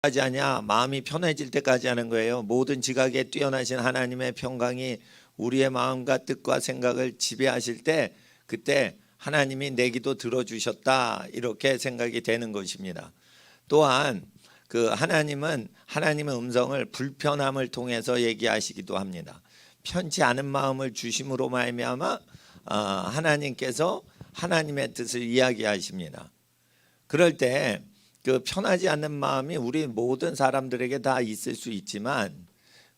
하지 않냐? 마음이 편해질 때까지 하는 거예요. 모든 지각에 뛰어나신 하나님의 평강이 우리의 마음과 뜻과 생각을 지배하실 때 그때 하나님이 내 기도 들어주셨다 이렇게 생각이 되는 것입니다. 또한 그 하나님은 하나님의 음성을 불편함을 통해서 얘기하시기도 합니다. 편치 않은 마음을 주심으로 말미암아 하나님께서 하나님의 뜻을 이야기하십니다. 그럴 때 그 편하지 않는 마음이 우리 모든 사람들에게 다 있을 수 있지만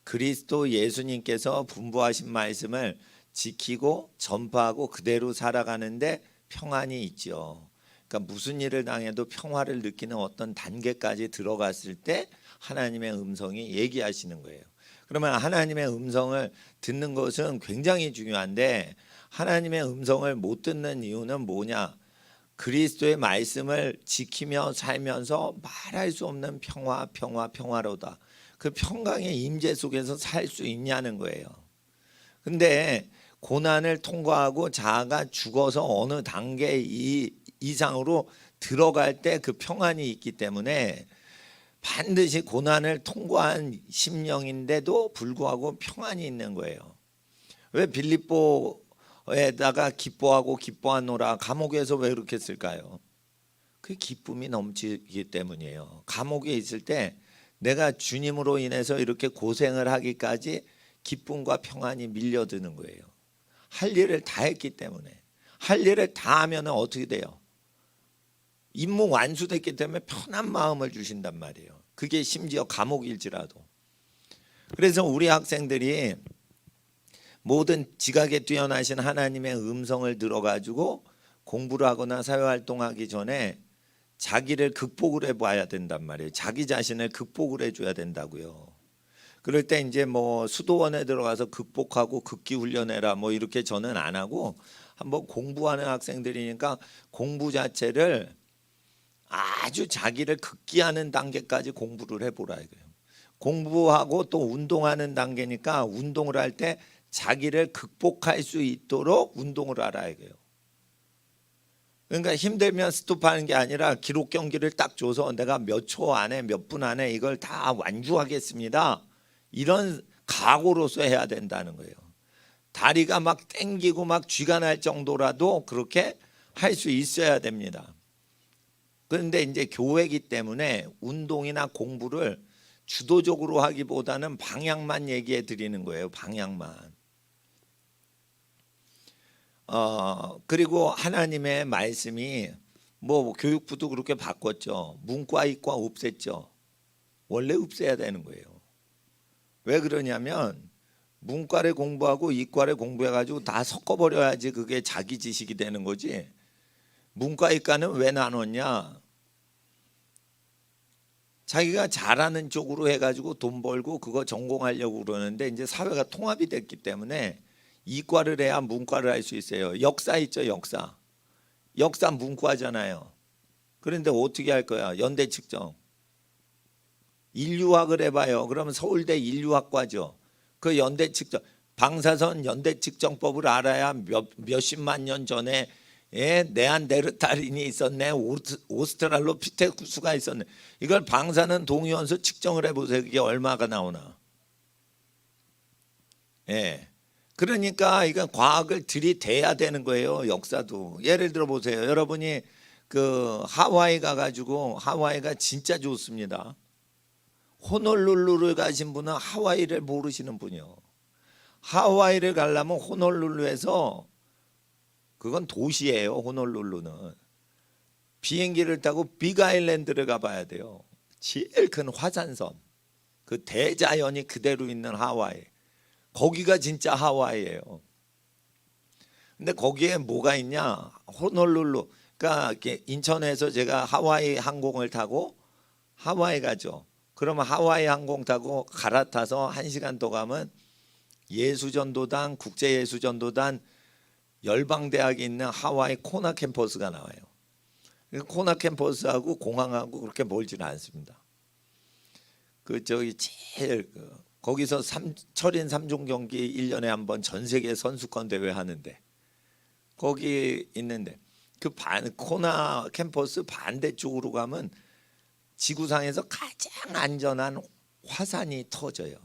그리스도 예수님께서 분부하신 말씀을 지키고 전파하고 그대로 살아가는데 평안이 있죠. 그러니까 무슨 일을 당해도 평화를 느끼는 어떤 단계까지 들어갔을 때 하나님의 음성이 얘기하시는 거예요. 그러면 하나님의 음성을 듣는 것은 굉장히 중요한데 하나님의 음성을 못 듣는 이유는 뭐냐? 그리스도의 말씀을 지키며 살면서 말할 수 없는 평화로다. 그 평강의 임재 속에서 살 수 있냐는 거예요. 근데 고난을 통과하고 자아가 죽어서 어느 단계 이상으로 들어갈 때 그 평안이 있기 때문에 반드시 고난을 통과한 심령인데도 불구하고 평안이 있는 거예요. 왜 빌립보에다가 기뻐하노라 감옥에서 왜 그렇게 했을까요? 그 기쁨이 넘치기 때문이에요. 감옥에 있을 때 내가 주님으로 인해서 이렇게 고생을 하기까지 기쁨과 평안이 밀려드는 거예요. 할 일을 다 했기 때문에. 할 일을 다 하면 어떻게 돼요? 임무 완수됐기 때문에 편한 마음을 주신단 말이에요. 그게 심지어 감옥일지라도. 그래서 우리 학생들이 모든 지각에 뛰어나신 하나님의 음성을 들어가지고 공부를 하거나 사회활동하기 전에 자기를 극복을 해봐야 된단 말이에요. 자기 자신을 극복을 해줘야 된다고요. 그럴 때 이제 뭐 수도원에 들어가서 극복하고 극기 훈련해라 뭐 이렇게 저는 안 하고 한번 공부하는 학생들이니까 공부 자체를 아주 자기를 극기하는 단계까지 공부를 해보라 이거예요. 공부하고 또 운동하는 단계니까 운동을 할 때 자기를 극복할 수 있도록 운동을 하라 이거예요. 그러니까 힘들면 스톱하는 게 아니라 기록 경기를 딱 줘서 내가 몇 초 안에 몇 분 안에 이걸 다 완주하겠습니다. 이런 각오로서 해야 된다는 거예요. 다리가 막 땡기고 막 쥐가 날 정도라도 그렇게 할 수 있어야 됩니다. 그런데 이제 교회이기 때문에 운동이나 공부를 주도적으로 하기보다는 방향만 얘기해 드리는 거예요. 방향만. 그리고 하나님의 말씀이 뭐 교육부도 그렇게 바꿨죠. 문과 이과 없앴죠. 원래 없애야 되는 거예요. 왜 그러냐면 문과를 공부하고 이과를 공부해가지고 다 섞어버려야지 그게 자기 지식이 되는 거지. 문과 이과는 왜 나눴냐? 자기가 잘하는 쪽으로 해가지고 돈 벌고 그거 전공하려고 그러는데 이제 사회가 통합이 됐기 때문에 이과를 해야 문과를 할 수 있어요. 역사 있죠, 역사. 역사 문과잖아요. 그런데 어떻게 할 거야? 연대 측정. 인류학을 해봐요. 그러면 서울대 인류학과죠. 그 연대 측정, 방사선 연대 측정법을 알아야 몇십만 년 전에 네안데르탈인이 있었네, 오스트랄로피테쿠스가 있었네. 이걸 방사능 동위원소 측정을 해보세요. 그게 얼마가 나오나? 예. 그러니까 이건 과학을 들이대야 되는 거예요. 역사도. 예를 들어 보세요. 여러분이 그 하와이 가가지고 하와이가 진짜 좋습니다. 호놀룰루를 가신 분은 하와이를 모르시는 분이요. 하와이를 가려면 호놀룰루에서 그건 도시예요. 호놀룰루는 비행기를 타고 빅아일랜드를 가봐야 돼요. 제일 큰 화산섬, 그 대자연이 그대로 있는 하와이. 거기가 진짜 하와이예요. 근데 거기에 뭐가 있냐? 호놀룰루. 그러니까 인천에서 제가 하와이 항공을 타고 하와이 가죠. 그러면 하와이 항공 타고 갈아타서 1시간 더 가면 예수전도단, 국제예수전도단 열방대학이 있는 하와이 코나 캠퍼스가 나와요. 코나 캠퍼스하고 공항하고 그렇게 멀지는 않습니다. 그 저기 제일 거기서 철인 3종 경기 1년에 한 번 전 세계 선수권 대회 하는데 거기 있는데 그 코나 캠퍼스 반대쪽으로 가면 지구상에서 가장 안전한 화산이 터져요.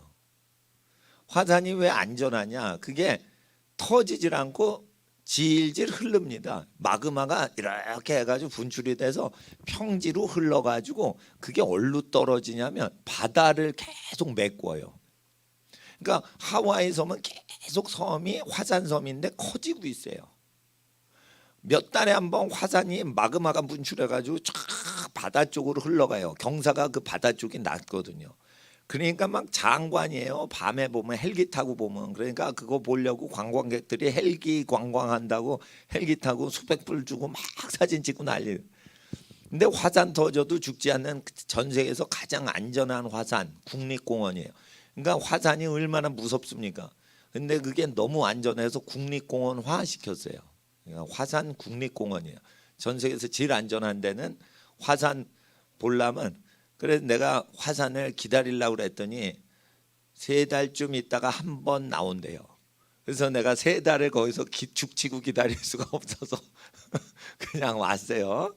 화산이 왜 안전하냐? 그게 터지질 않고 질질 흐릅니다. 마그마가 이렇게 해가지고 분출이 돼서 평지로 흘러가지고 그게 어디로 떨어지냐면 바다를 계속 메꿔요. 그러니까 하와이 섬은 계속 섬이 화산섬인데 커지고 있어요. 몇 달에 한 번 화산이 마그마가 분출해가지고 쫙 바다 쪽으로 흘러가요. 경사가 그 바다 쪽이 낮거든요. 그러니까 막 장관이에요. 밤에 보면 헬기 타고 보면, 그러니까 그거 보려고 관광객들이 헬기 관광한다고 헬기 타고 수백 불 주고 막 사진 찍고 난리. 근데 화산 터져도 죽지 않는 전 세계에서 가장 안전한 화산 국립공원이에요. 그러니까 화산이 얼마나 무섭습니까? 근데 그게 너무 안전해서 국립공원화 시켰어요. 그러니까 화산 국립공원이에요. 전 세계에서 제일 안전한 데는 화산 보려면, 그래서 내가 화산을 기다리려고 그랬더니 3달쯤 있다가 한 번 나온대요. 그래서 내가 3달을 거기서 죽치고 기다릴 수가 없어서 그냥 왔어요.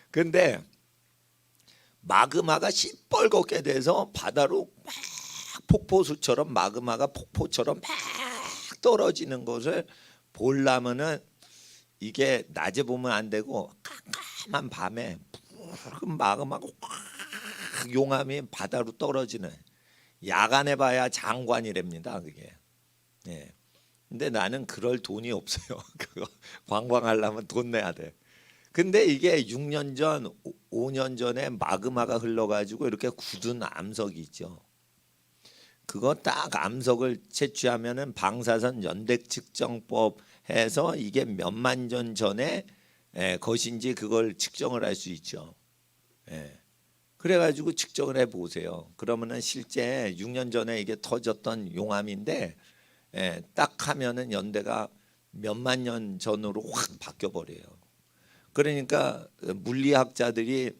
근데 마그마가 시뻘겋게 돼서 바다로 막 폭포수처럼 마그마가 폭포처럼 막 떨어지는 것을 보려면은 이게 낮에 보면 안 되고 깜깜한 밤에 붉은 마그마가 확 용암이 바다로 떨어지는, 야간에 봐야 장관이랍니다 그게. 예. 근데 나는 그럴 돈이 없어요. 그거 관광하려면 돈 내야 돼. 근데 이게 6년 전, 5년 전에 마그마가 흘러가지고 이렇게 굳은 암석이 있죠. 그거 딱 암석을 채취하면은 방사선 연대 측정법 해서 이게 몇만 년 전에 것인지 그걸 측정을 할 수 있죠. 그래가지고 측정을 해 보세요. 그러면은 실제 6년 전에 이게 터졌던 용암인데 딱 하면은 연대가 몇만 년 전으로 확 바뀌어 버려요. 그러니까 물리학자들이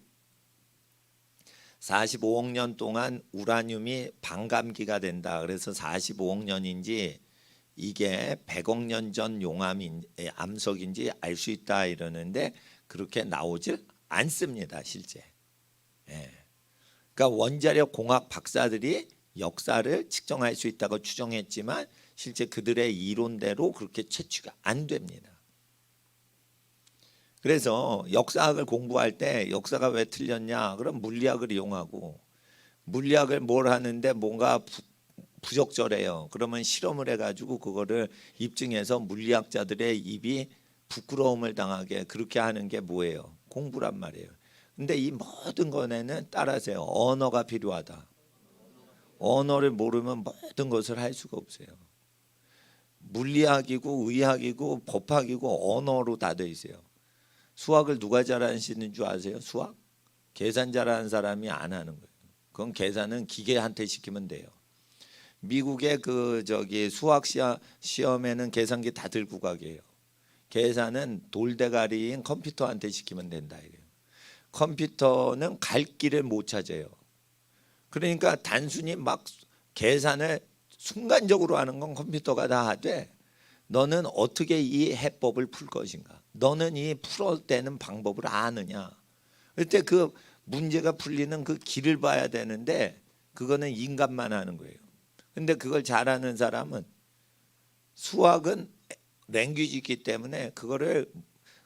45억 년 동안 우라늄이 반감기가 된다. 그래서 45억 년인지 이게 100억 년 전 용암인 암석인지 알 수 있다 이러는데 그렇게 나오질 않습니다, 실제. 그러니까 원자력 공학 박사들이 역사를 측정할 수 있다고 추정했지만 실제 그들의 이론대로 그렇게 채취가 안 됩니다. 그래서 역사학을 공부할 때 역사가 왜 틀렸냐? 그럼 물리학을 이용하고, 물리학을 뭘 하는데 뭔가 부적절해요. 그러면 실험을 해가지고 그거를 입증해서 물리학자들의 입이 부끄러움을 당하게 그렇게 하는 게 뭐예요? 공부란 말이에요. 근데 이 모든 것에는 따라서요, 언어가 필요하다. 언어를 모르면 모든 것을 할 수가 없어요. 물리학이고 의학이고 법학이고 언어로 다 돼 있어요. 수학을 누가 잘하시는 줄 아세요? 수학? 계산 잘하는 사람이 안 하는 거예요. 그건 계산은 기계한테 시키면 돼요. 미국의 그 수학 시험에는 계산기 다 들고 가게 해요. 계산은 돌대가리인 컴퓨터한테 시키면 된다 이래요. 컴퓨터는 갈 길을 못 찾아요. 그러니까 단순히 막 계산을 순간적으로 하는 건 컴퓨터가 다 하되, 너는 어떻게 이 해법을 풀 것인가? 너는 이 풀어내는 방법을 아느냐? 그때 그 문제가 풀리는 그 길을 봐야 되는데 그거는 인간만 하는 거예요. 근데 그걸 잘하는 사람은, 수학은 랭귀지이기 때문에 그거를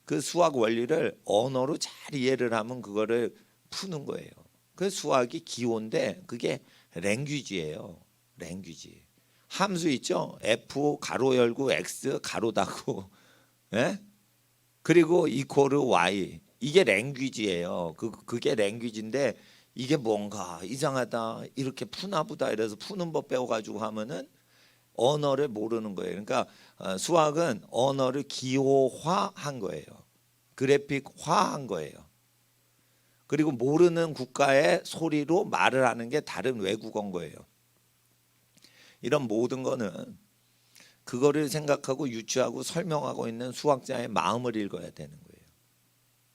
그 수학 원리를 언어로 잘 이해를 하면 그거를 푸는 거예요. 그 수학이 기호인데 그게 랭귀지예요. 랭귀지. 함수 있죠? F 가로 열고 X 가로 닫고, 그리고 이퀄 Y, 이게 랭귀지예요. 그게 랭귀지인데 이게 뭔가 이상하다, 이렇게 푸나 보다 이래서 푸는 법 배워가지고 하면은 언어를 모르는 거예요. 그러니까 수학은 언어를 기호화한 거예요. 그래픽화한 거예요. 그리고 모르는 국가의 소리로 말을 하는 게 다른 외국어인 거예요. 이런 모든 거는 그거를 생각하고 유추하고 설명하고 있는 수학자의 마음을 읽어야 되는 거예요.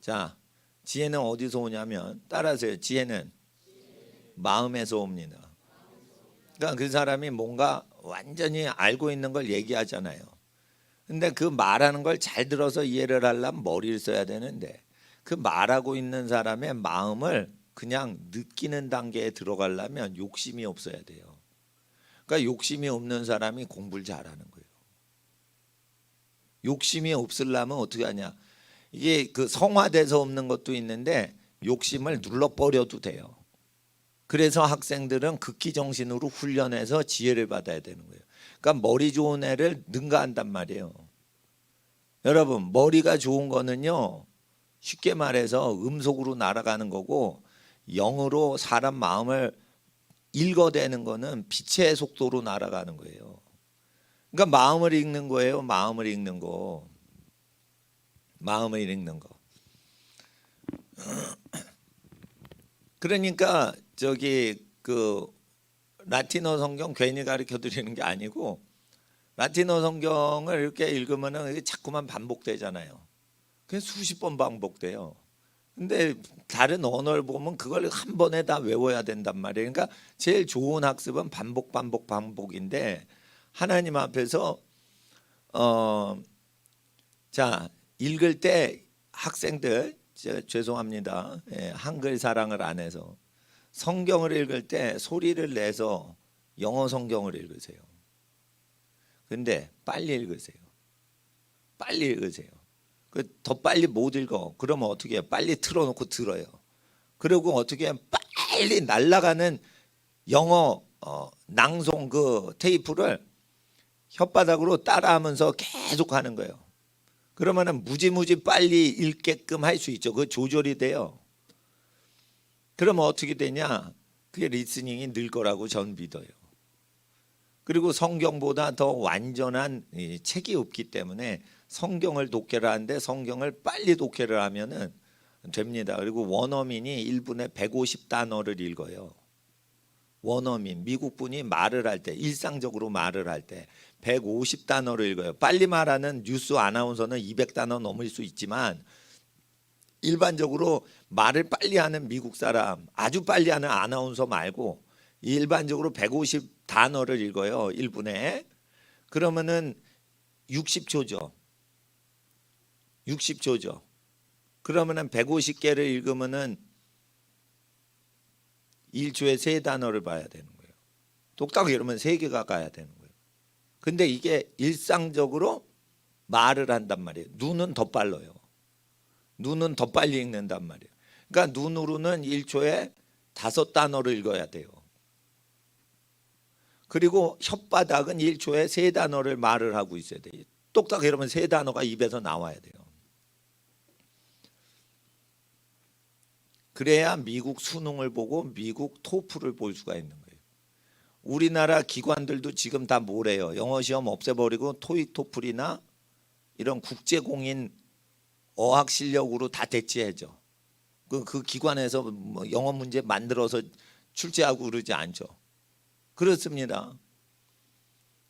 자, 지혜는 어디서 오냐면, 따라서요, 지혜는 마음에서 옵니다. 그러니까 그 사람이 뭔가 완전히 알고 있는 걸 얘기하잖아요. 근데 그 말하는 걸 잘 들어서 이해를 하려면 머리를 써야 되는데, 그 말하고 있는 사람의 마음을 그냥 느끼는 단계에 들어가려면 욕심이 없어야 돼요. 그러니까 욕심이 없는 사람이 공부를 잘하는 거예요. 욕심이 없으려면 어떻게 하냐? 이게 그 성화돼서 없는 것도 있는데 욕심을 눌러버려도 돼요. 그래서 학생들은 극기 정신으로 훈련해서 지혜를 받아야 되는 거예요. 그러니까 머리 좋은 애를 능가한단 말이에요. 여러분, 머리가 좋은 거는요, 쉽게 말해서 음속으로 날아가는 거고, 영으로 사람 마음을 읽어대는 거는 빛의 속도로 날아가는 거예요. 그러니까 마음을 읽는 거예요. 마음을 읽는 거. 마음을 읽는 거. 그러니까 저기 그 라틴어 성경 괜히 가르쳐 드리는 게 아니고, 라틴어 성경을 이렇게 읽으면은 이게 자꾸만 반복되잖아요. 그게 수십 번 반복돼요. 근데 다른 언어를 보면 그걸 한 번에 다 외워야 된단 말이에요. 그러니까 제일 좋은 학습은 반복인데, 하나님 앞에서 자, 읽을 때 학생들, 죄송합니다. 한글 사랑을 안 해서 성경을 읽을 때 소리를 내서 영어 성경을 읽으세요. 근데 빨리 읽으세요. 빨리 읽으세요. 더 빨리 못 읽어. 그러면 어떻게 해요? 빨리 틀어놓고 들어요. 그리고 어떻게 해요? 빨리 날아가는 영어 낭송 그 테이프를 혓바닥으로 따라하면서 계속 하는 거예요. 그러면은 무지무지 빨리 읽게끔 할 수 있죠. 그 조절이 돼요. 그러면 어떻게 되냐? 그게 리스닝이 늘 거라고 전 믿어요. 그리고 성경보다 더 완전한 책이 없기 때문에 성경을 독해를 하는데 성경을 빨리 독해를 하면은 됩니다. 그리고 원어민이 1분에 150단어를 읽어요. 원어민, 미국 분이 말을 할 때, 일상적으로 말을 할 때 150단어를 읽어요. 빨리 말하는 뉴스 아나운서는 200단어 넘을 수 있지만 일반적으로 말을 빨리 하는 미국 사람, 아주 빨리 하는 아나운서 말고 일반적으로 150단어를 읽어요. 1분에. 그러면은 60초죠. 60초죠. 그러면은 150개를 읽으면은 1초에 3단어를 봐야 되는 거예요. 똑딱 이러면 3개가 가야 되는 거예요. 근데 이게 일상적으로 말을 한단 말이에요. 눈은 더 빨라요. 눈은 더 빨리 읽는단 말이에요. 그러니까 눈으로는 1초에 5단어를 읽어야 돼요. 그리고 혓바닥은 1초에 3단어를 말을 하고 있어야 돼요. 똑딱 이러면 3단어가 입에서 나와야 돼요. 그래야 미국 수능을 보고 미국 토플을 볼 수가 있는 거예요. 우리나라 기관들도 지금 다 뭐래요? 영어 시험 없애버리고 토익 토플이나 이런 국제공인 어학 실력으로 다 대체해줘. 그 기관에서 뭐 영어 문제 만들어서 출제하고 그러지 않죠. 그렇습니다.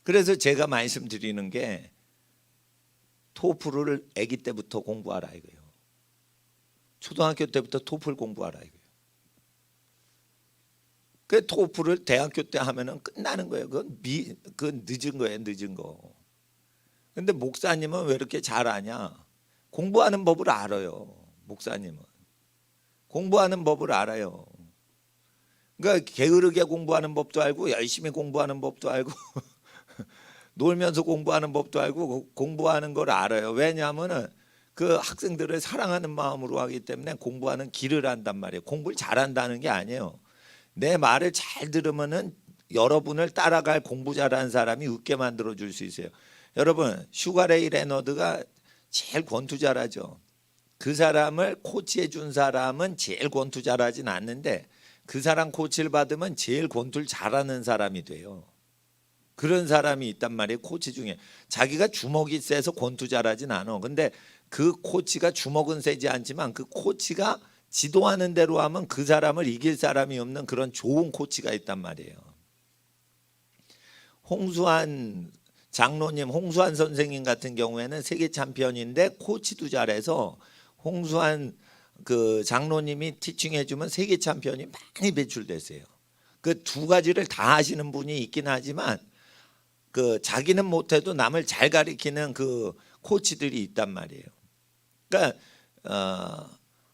그래서 제가 말씀드리는 게 토플을 아기 때부터 공부하라 이거예요. 초등학교 때부터 토플 공부하라 이거예요. 그 토플을 대학교 때 하면은 끝나는 거예요. 그건 늦은 거예요, 늦은 거. 근데 목사님은 왜 이렇게 잘하냐? 공부하는 법을 알아요. 목사님은 공부하는 법을 알아요. 그러니까 게으르게 공부하는 법도 알고 열심히 공부하는 법도 알고 놀면서 공부하는 법도 알고 공부하는 걸 알아요. 왜냐하면은 그 학생들을 사랑하는 마음으로 하기 때문에 공부하는 길을 안단 말이에요. 공부를 잘한다는 게 아니에요. 내 말을 잘 들으면은 여러분을 따라갈 공부 잘하는 사람이 웃게 만들어 줄 수 있어요. 여러분, 슈가레이 레너드가 제일 권투 잘하죠. 그 사람을 코치해 준 사람은 제일 권투 잘하진 않는데 그 사람 코치를 받으면 제일 권투를 잘하는 사람이 돼요. 그런 사람이 있단 말이에요. 코치 중에 자기가 주먹이 세서 권투 잘하진 않아. 근데 그 코치가 주먹은 세지 않지만 그 코치가 지도하는 대로 하면 그 사람을 이길 사람이 없는 그런 좋은 코치가 있단 말이에요. 홍수환 장로님, 홍수환 선생님 같은 경우에는 세계 챔피언인데 코치도 잘해서 홍수환 그 장로님이 티칭해주면 세계 챔피언이 많이 배출됐어요. 그 두 가지를 다 하시는 분이 있긴 하지만 그 자기는 못해도 남을 잘 가리키는 그 코치들이 있단 말이에요. 그러니까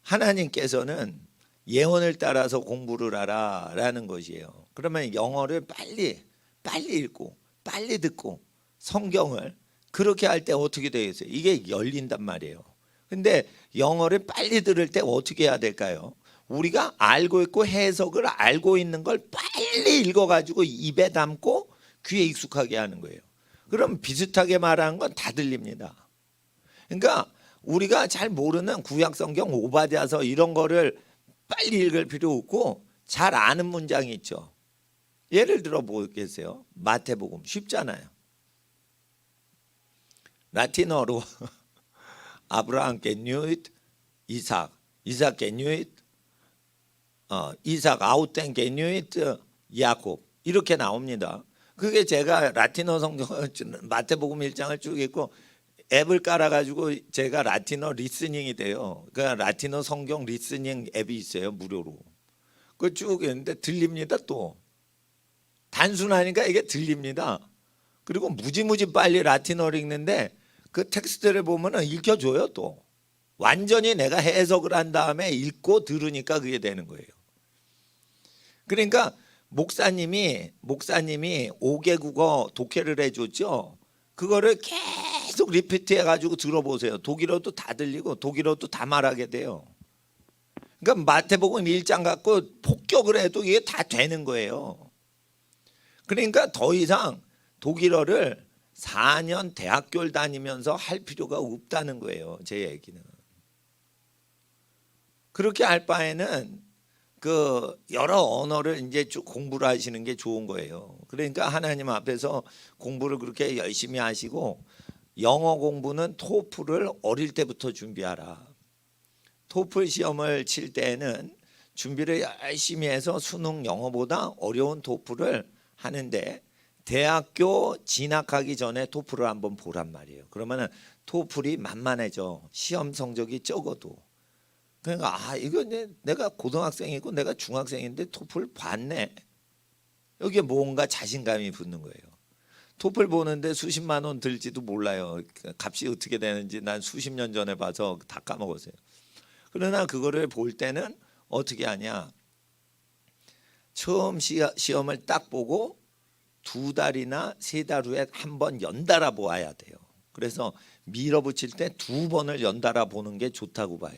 하나님께서는 예언을 따라서 공부를 하라라는 것이에요. 그러면 영어를 빨리 읽고 빨리 듣고 성경을 그렇게 할 때 어떻게 되겠어요? 이게 열린단 말이에요. 근데 영어를 빨리 들을 때 어떻게 해야 될까요? 우리가 알고 있고 해석을 알고 있는 걸 빨리 읽어가지고 입에 담고 귀에 익숙하게 하는 거예요. 그럼 비슷하게 말하는 건 다 들립니다. 그러니까 우리가 잘 모르는 구약성경 오바댜서 이런 거를 빨리 읽을 필요 없고 잘 아는 문장이 있죠. 예를 들어 보겠어요. 마태복음 쉽잖아요. 라틴어로 아브라함 게뉴잇 이삭 게뉴잇 이삭 아우텐 게뉴잇 야곱 이렇게 나옵니다. 그게 제가 라틴어 성경 마태복음 1장을 쭉 읽고 앱을 깔아가지고 제가 라틴어 리스닝이 돼요. 그러니까 라틴어 성경 리스닝 앱이 있어요. 무료로. 그거 쭉 했는데 들립니다. 또 단순하니까 이게 들립니다. 그리고 무지무지 빨리 라틴어를 읽는데 그 텍스트를 보면은 읽혀줘요. 또 완전히 내가 해석을 한 다음에 읽고 들으니까 그게 되는 거예요. 그러니까 목사님이 5개 국어 독해를 해줬죠. 그거를 계속 리피트 해가지고 들어보세요. 독일어도 다 들리고 독일어도 다 말하게 돼요. 그러니까 마태복음 1장 갖고 폭격을 해도 이게 다 되는 거예요. 그러니까 더 이상 독일어를 4년 대학교를 다니면서 할 필요가 없다는 거예요. 제 얘기는. 그렇게 할 바에는 그 여러 언어를 이제 쭉 공부를 하시는 게 좋은 거예요. 그러니까 하나님 앞에서 공부를 그렇게 열심히 하시고 영어 공부는 토플을 어릴 때부터 준비하라. 토플 시험을 칠 때는 준비를 열심히 해서 수능 영어보다 어려운 토플을 하는데 대학교 진학하기 전에 토플을 한번 보란 말이에요. 그러면은 토플이 만만해져. 시험 성적이 적어도. 그러니까 이거 내가 고등학생이고 내가 중학생인데 토플 봤네. 여기에 뭔가 자신감이 붙는 거예요. 토플 보는데 수십만 원 들지도 몰라요. 값이 어떻게 되는지 난 수십 년 전에 봐서 다 까먹었어요. 그러나 그거를 볼 때는 어떻게 하냐. 처음 시험을 딱 보고 2달이나 3달 후에 한 번 연달아 보아야 돼요. 그래서 밀어붙일 때 2번을 연달아 보는 게 좋다고 봐요.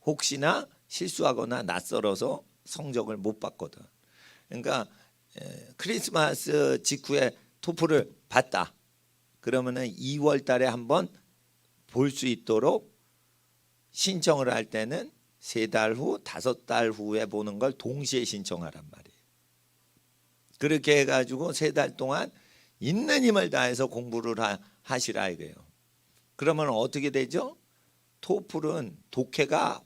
혹시나 실수하거나 낯설어서 성적을 못 받거든. 그러니까 크리스마스 직후에 토플을 봤다. 그러면은 2월 달에 한번 볼 수 있도록 신청을 할 때는 3달 후, 5달 후에 보는 걸 동시에 신청하란 말이에요. 그렇게 해가지고 3달 동안 있는 힘을 다해서 공부를 하시라 이거예요. 그러면 어떻게 되죠? 토플은 독해가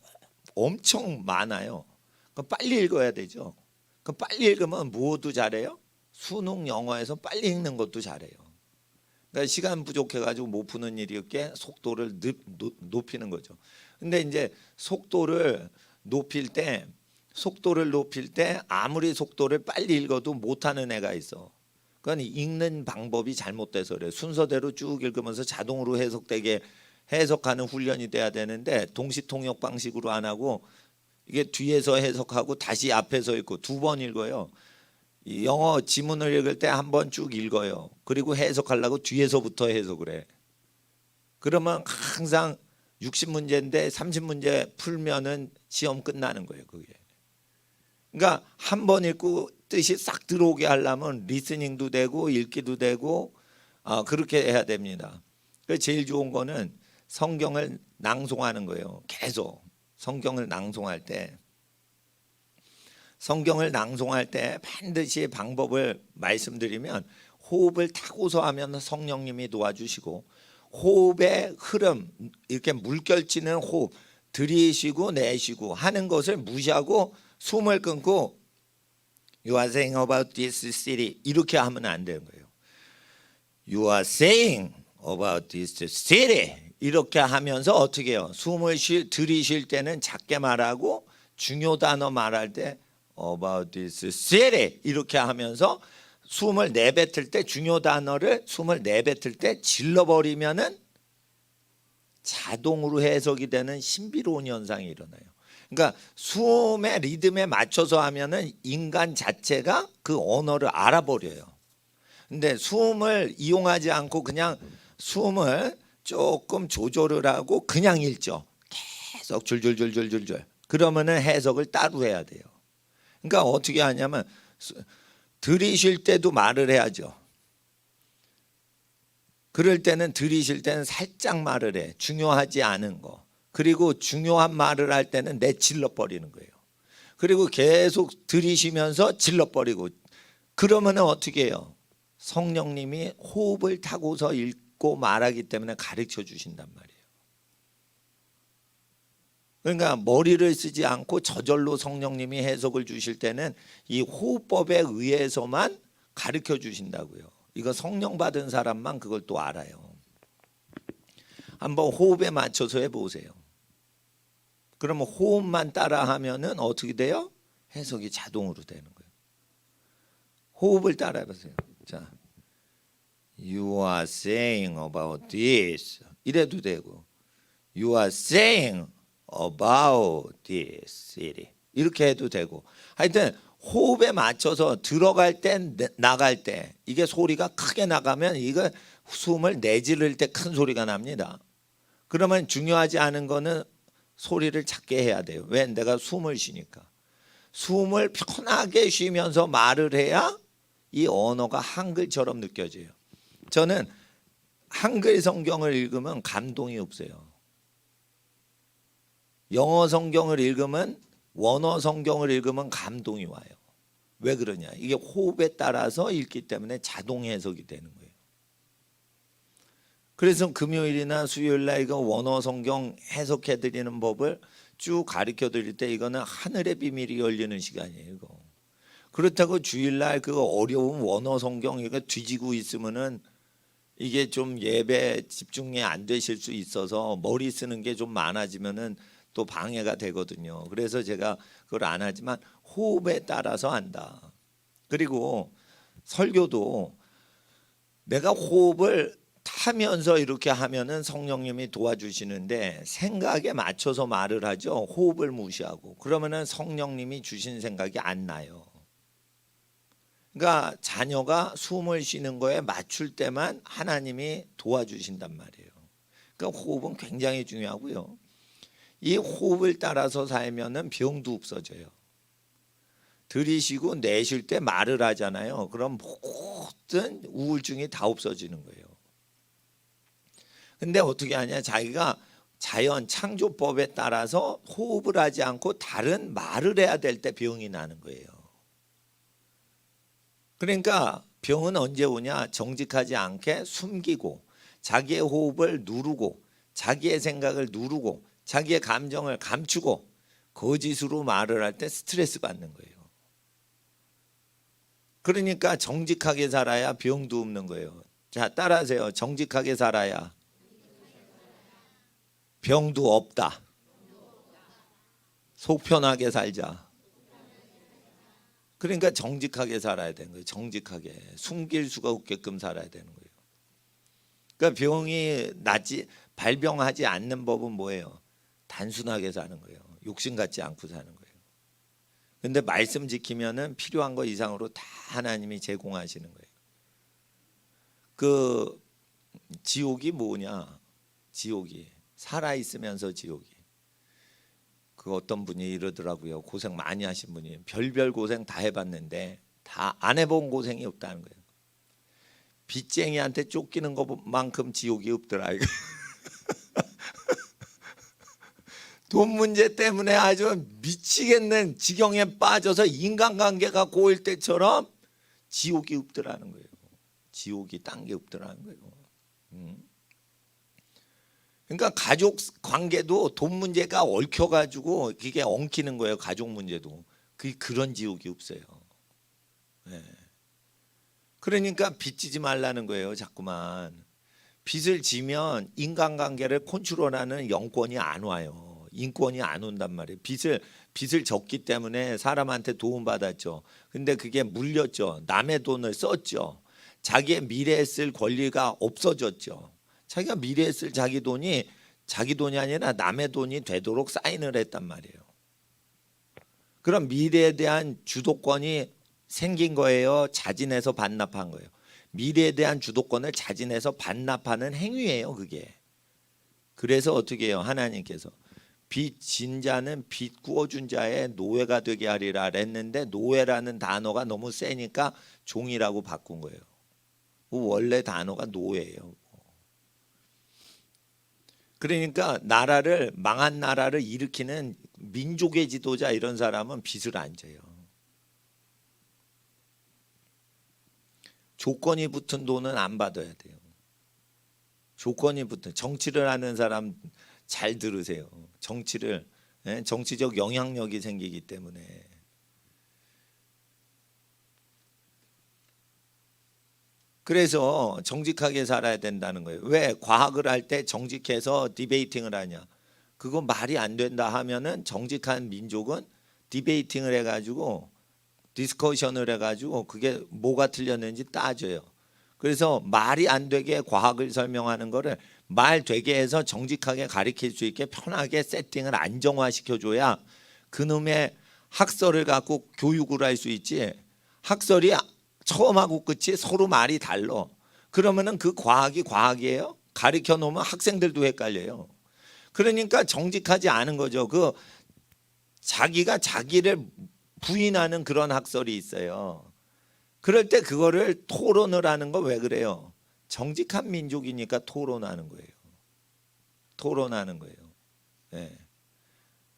엄청 많아요. 그럼 빨리 읽어야 되죠. 그럼 빨리 읽으면 무엇도 잘해요? 수능 영어에서 빨리 읽는 것도 잘해요. 그러니까 시간 부족해가지고 못 푸는 일이 없게 속도를 높이는 거죠. 근데 이제 속도를 높일 때 아무리 속도를 빨리 읽어도 못하는 애가 있어. 그건 읽는 방법이 잘못돼서 그래. 순서대로 쭉 읽으면서 자동으로 해석하는 훈련이 돼야 되는데 동시통역 방식으로 안 하고 이게 뒤에서 해석하고 다시 앞에서 읽고 2번 읽어요. 영어 지문을 읽을 때 한 번 쭉 읽어요. 그리고 해석하려고 뒤에서부터 해석을 해. 그러면 항상 60문제인데 30문제 풀면은 시험 끝나는 거예요. 그게. 그러니까 한 번 읽고 뜻이 싹 들어오게 하려면 리스닝도 되고 읽기도 되고 그렇게 해야 됩니다. 그래서 제일 좋은 거는 성경을 낭송하는 거예요. 계속 성경을 낭송할 때 반드시 방법을 말씀드리면 호흡을 타고서 하면 성령님이 도와주시고 호흡의 흐름 이렇게 물결치는 호흡 들이쉬고 내쉬고 하는 것을 무시하고 숨을 끊고 You are saying about this city 이렇게 하면 안 되는 거예요. You are saying about this city 이렇게 하면서 어떻게 해요? 숨을 들이쉴 때는 작게 말하고 중요 단어 말할 때 about this city 이렇게 하면서 숨을 내뱉을 때 중요 단어를 숨을 내뱉을 때 질러버리면은 자동으로 해석이 되는 신비로운 현상이 일어나요. 그러니까 수음의 리듬에 맞춰서 하면은 인간 자체가 그 언어를 알아버려요. 근데 수음을 이용하지 않고 그냥 수음을 조금 조절을 하고 그냥 읽죠. 계속 줄줄줄줄줄줄. 그러면은 해석을 따로 해야 돼요. 그러니까 어떻게 하냐면 들이쉴 때도 말을 해야죠. 그럴 때는 들이쉴 때는 살짝 말을 해. 중요하지 않은 거. 그리고 중요한 말을 할 때는 내질러버리는 거예요. 그리고 계속 들이쉬면서 질러버리고. 그러면은 어떻게 해요? 성령님이 호흡을 타고서 읽고 말하기 때문에 가르쳐 주신단 말이에요. 그러니까 머리를 쓰지 않고 저절로 성령님이 해석을 주실 때는 이 호흡법에 의해서만 가르쳐 주신다고요. 이거 성령 받은 사람만 그걸 또 알아요. 한번 호흡에 맞춰서 해보세요. 그러면 호흡만 따라 하면은 어떻게 돼요? 해석이 자동으로 되는 거예요. 호흡을 따라 해보세요. 자, You are saying about this. 이래도 되고, You are saying about this. 이렇게 해도 되고. 하여튼 호흡에 맞춰서 들어갈 때 나갈 때 이게 소리가 크게 나가면 이거 숨을 내지를 때 큰 소리가 납니다. 그러면 중요하지 않은 거는 소리를 작게 해야 돼요. 왜? 내가 숨을 쉬니까. 숨을 편하게 쉬면서 말을 해야 이 언어가 한글처럼 느껴져요. 저는 한글 성경을 읽으면 감동이 없어요. 영어 성경을 읽으면 원어 성경을 읽으면 감동이 와요. 왜 그러냐? 이게 호흡에 따라서 읽기 때문에 자동 해석이 되는 거예요. 그래서 금요일이나 수요일날 이거 원어 성경 해석해 드리는 법을 쭉 가르쳐 드릴 때 이거는 하늘의 비밀이 열리는 시간이에요. 이거. 그렇다고 주일날 그 어려운 원어 성경 이거 뒤지고 있으면은 이게 좀 예배 집중이 안 되실 수 있어서 머리 쓰는 게 좀 많아지면은 또 방해가 되거든요. 그래서 제가 그걸 안 하지만 호흡에 따라서 한다. 그리고 설교도 내가 호흡을 타면서 이렇게 하면은 성령님이 도와주시는데 생각에 맞춰서 말을 하죠. 호흡을 무시하고 그러면은 성령님이 주신 생각이 안 나요. 그러니까 자녀가 숨을 쉬는 거에 맞출 때만 하나님이 도와주신단 말이에요. 그러니까 호흡은 굉장히 중요하고요. 이 호흡을 따라서 살면은 병도 없어져요. 들이쉬고 내쉴 때 말을 하잖아요. 그럼 모든 우울증이 다 없어지는 거예요. 근데 어떻게 하냐? 자기가 자연 창조법에 따라서 호흡을 하지 않고 다른 말을 해야 될 때 병이 나는 거예요. 그러니까 병은 언제 오냐? 정직하지 않게 숨기고 자기의 호흡을 누르고 자기의 생각을 누르고 자기의 감정을 감추고 거짓으로 말을 할 때 스트레스 받는 거예요. 그러니까 정직하게 살아야 병도 없는 거예요. 자, 따라하세요. 정직하게 살아야 병도 없다. 속 편하게 살자. 그러니까 정직하게 살아야 되는 거예요. 정직하게. 숨길 수가 없게끔 살아야 되는 거예요. 그러니까 병이 발병하지 않는 법은 뭐예요? 단순하게 사는 거예요. 욕심 갖지 않고 사는 거예요. 근데 말씀 지키면은 필요한 거 이상으로 다 하나님이 제공하시는 거예요. 그 지옥이 뭐냐? 지옥이 살아 있으면서 지옥이. 그 어떤 분이 이러더라고요. 고생 많이 하신 분이 별별 고생 다 해봤는데 다 안 해본 고생이 없다는 거예요. 빚쟁이한테 쫓기는 것만큼 지옥이 없더라. 돈 문제 때문에 아주 미치겠는 지경에 빠져서 인간관계가 고일 때처럼 지옥이 없더라는 거예요. 지옥이 딴 게 없더라는 거예요. 그러니까 가족 관계도 돈 문제가 얽혀가지고 그게 엉키는 거예요. 가족 문제도. 그런 지옥이 없어요. 네. 그러니까 빚 지지 말라는 거예요. 자꾸만. 빚을 지면 인간관계를 컨트롤하는 영권이 안 와요. 인권이 안 온단 말이에요. 빚을 졌기 때문에 사람한테 도움받았죠. 근데 그게 물렸죠. 남의 돈을 썼죠. 자기의 미래에 쓸 권리가 없어졌죠. 자기가 미래에 쓸 자기 돈이 아니라 남의 돈이 되도록 사인을 했단 말이에요. 그럼 미래에 대한 주도권이 생긴 거예요? 자진해서 반납한 거예요? 미래에 대한 주도권을 자진해서 반납하는 행위예요, 그게. 그래서 어떻게 해요? 하나님께서 빚 진 자는 빚 구워준 자의 노예가 되게 하리라 했는데 노예라는 단어가 너무 세니까 종이라고 바꾼 거예요. 원래 단어가 노예예요. 그러니까 나라를 망한 나라를 일으키는 민족의 지도자 이런 사람은 빚을 안 져요. 조건이 붙은 돈은 안 받아야 돼요. 조건이 붙은 정치를 하는 사람 잘 들으세요. 정치를 정치적 영향력이 생기기 때문에. 그래서 정직하게 살아야 된다는 거예요. 왜 과학을 할 때 정직해서 디베이팅을 하냐? 그거 말이 안 된다 하면은 정직한 민족은 디베이팅을 해가지고 디스커션을 해가지고 그게 뭐가 틀렸는지 따져요. 그래서 말이 안 되게 과학을 설명하는 거를 말 되게 해서 정직하게 가르칠 수 있게 편하게 세팅을 안정화시켜줘야 그놈의 학설을 갖고 교육을 할 수 있지. 학설이 처음하고 끝이 서로 말이 달라. 그러면은 그 과학이 과학이에요? 가르쳐 놓으면 학생들도 헷갈려요. 그러니까 정직하지 않은 거죠. 그 자기가 자기를 부인하는 그런 학설이 있어요. 그럴 때 그거를 토론을 하는 거 왜 그래요? 정직한 민족이니까 토론하는 거예요. 토론하는 거예요. 네.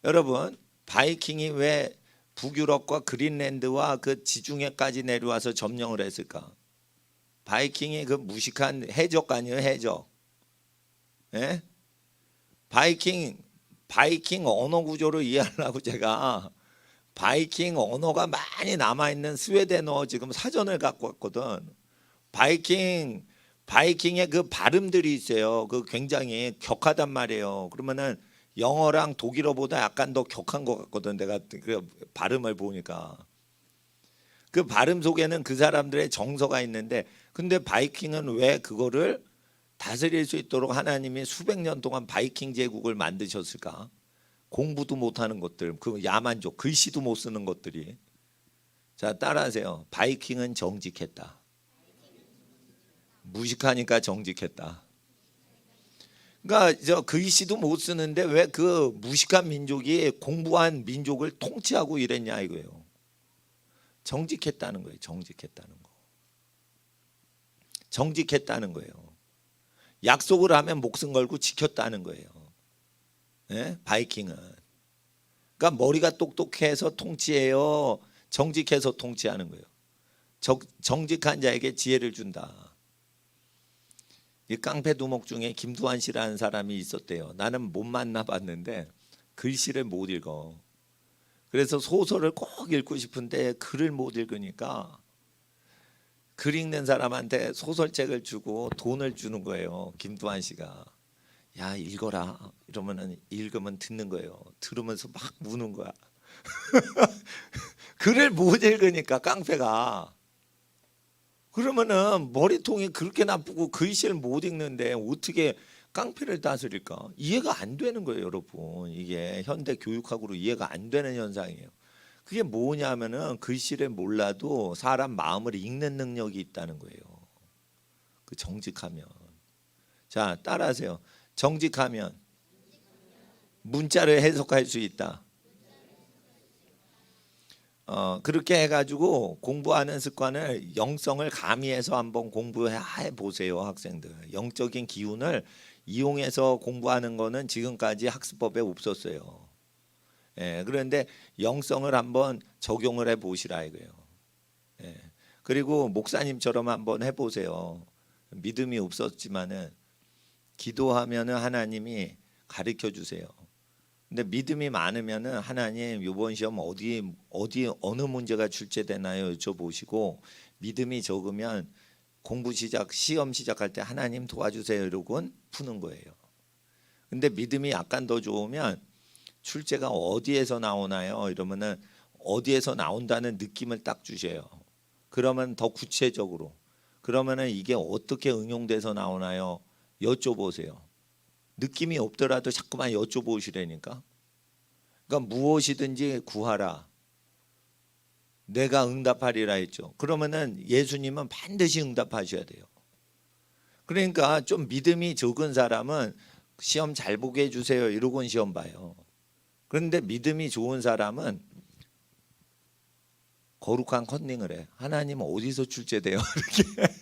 여러분 바이킹이 왜 북유럽과 그린랜드와 그 지중해까지 내려와서 점령을 했을까? 바이킹이 그 무식한 해적 아니에요, 해적. 예? 바이킹 언어 구조를 이해하려고 제가 바이킹 언어가 많이 남아있는 스웨덴어 지금 사전을 갖고 왔거든. 바이킹의 그 발음들이 있어요. 그 굉장히 격하단 말이에요. 그러면은 영어랑 독일어보다 약간 더 격한 것 같거든. 내가 그 발음을 보니까. 그 발음 속에는 그 사람들의 정서가 있는데 근데 바이킹은 왜 그거를 다스릴 수 있도록 하나님이 수백 년 동안 바이킹 제국을 만드셨을까? 공부도 못하는 것들, 그 야만족, 글씨도 못 쓰는 것들이. 자, 따라하세요. 바이킹은 정직했다. 무식하니까 정직했다. 그러니까 저 글씨도 못 쓰는데 왜 그 무식한 민족이 공부한 민족을 통치하고 이랬냐 이거예요. 정직했다는 거예요. 정직했다는 거. 정직했다는 거예요. 약속을 하면 목숨 걸고 지켰다는 거예요. 예? 바이킹은. 그러니까 머리가 똑똑해서 통치해요. 정직해서 통치하는 거예요. 정직한 자에게 지혜를 준다. 이 깡패 두목 중에 김두한 씨라는 사람이 있었대요. 나는 못 만나봤는데 글씨를 못 읽어. 그래서 소설을 꼭 읽고 싶은데 글을 못 읽으니까 글 읽는 사람한테 소설책을 주고 돈을 주는 거예요. 김두한 씨가. 야 읽어라. 이러면은 읽으면 듣는 거예요. 들으면서 막 우는 거야. 글을 못 읽으니까 깡패가. 그러면은 머리통이 그렇게 나쁘고 글씨를 못 읽는데 어떻게 깡패를 다스릴까? 이해가 안 되는 거예요, 여러분. 이게 현대 교육학으로 이해가 안 되는 현상이에요. 그게 뭐냐면은 글씨를 몰라도 사람 마음을 읽는 능력이 있다는 거예요. 그 정직하면. 자, 따라하세요. 정직하면 문자를 해석할 수 있다. 그렇게 해가지고 공부하는 습관을 영성을 가미해서 한번 공부해 보세요, 학생들. 영적인 기운을 이용해서 공부하는 거는 지금까지 학습법에 없었어요. 예, 그런데 영성을 한번 적용을 해 보시라 이거예요. 예, 그리고 목사님처럼 한번 해보세요. 믿음이 없었지만은 기도하면은 하나님이 가르쳐 주세요. 근데 믿음이 많으면은 하나님 이번 시험 어느 문제가 출제되나요? 여쭤보시고 믿음이 적으면 시험 시작할 때 하나님 도와주세요 이러곤 푸는 거예요. 근데 믿음이 약간 더 좋으면 출제가 어디에서 나오나요? 이러면은 어디에서 나온다는 느낌을 딱 주세요. 그러면 더 구체적으로 그러면은 이게 어떻게 응용돼서 나오나요? 여쭤보세요. 느낌이 없더라도 자꾸만 여쭤보시라니까. 그러니까 무엇이든지 구하라. 내가 응답하리라 했죠. 그러면은 예수님은 반드시 응답하셔야 돼요. 그러니까 좀 믿음이 적은 사람은 시험 잘 보게 해주세요 이러고는 시험 봐요. 그런데 믿음이 좋은 사람은 거룩한 컨닝을 해. 하나님 어디서 출제돼요? 이렇게.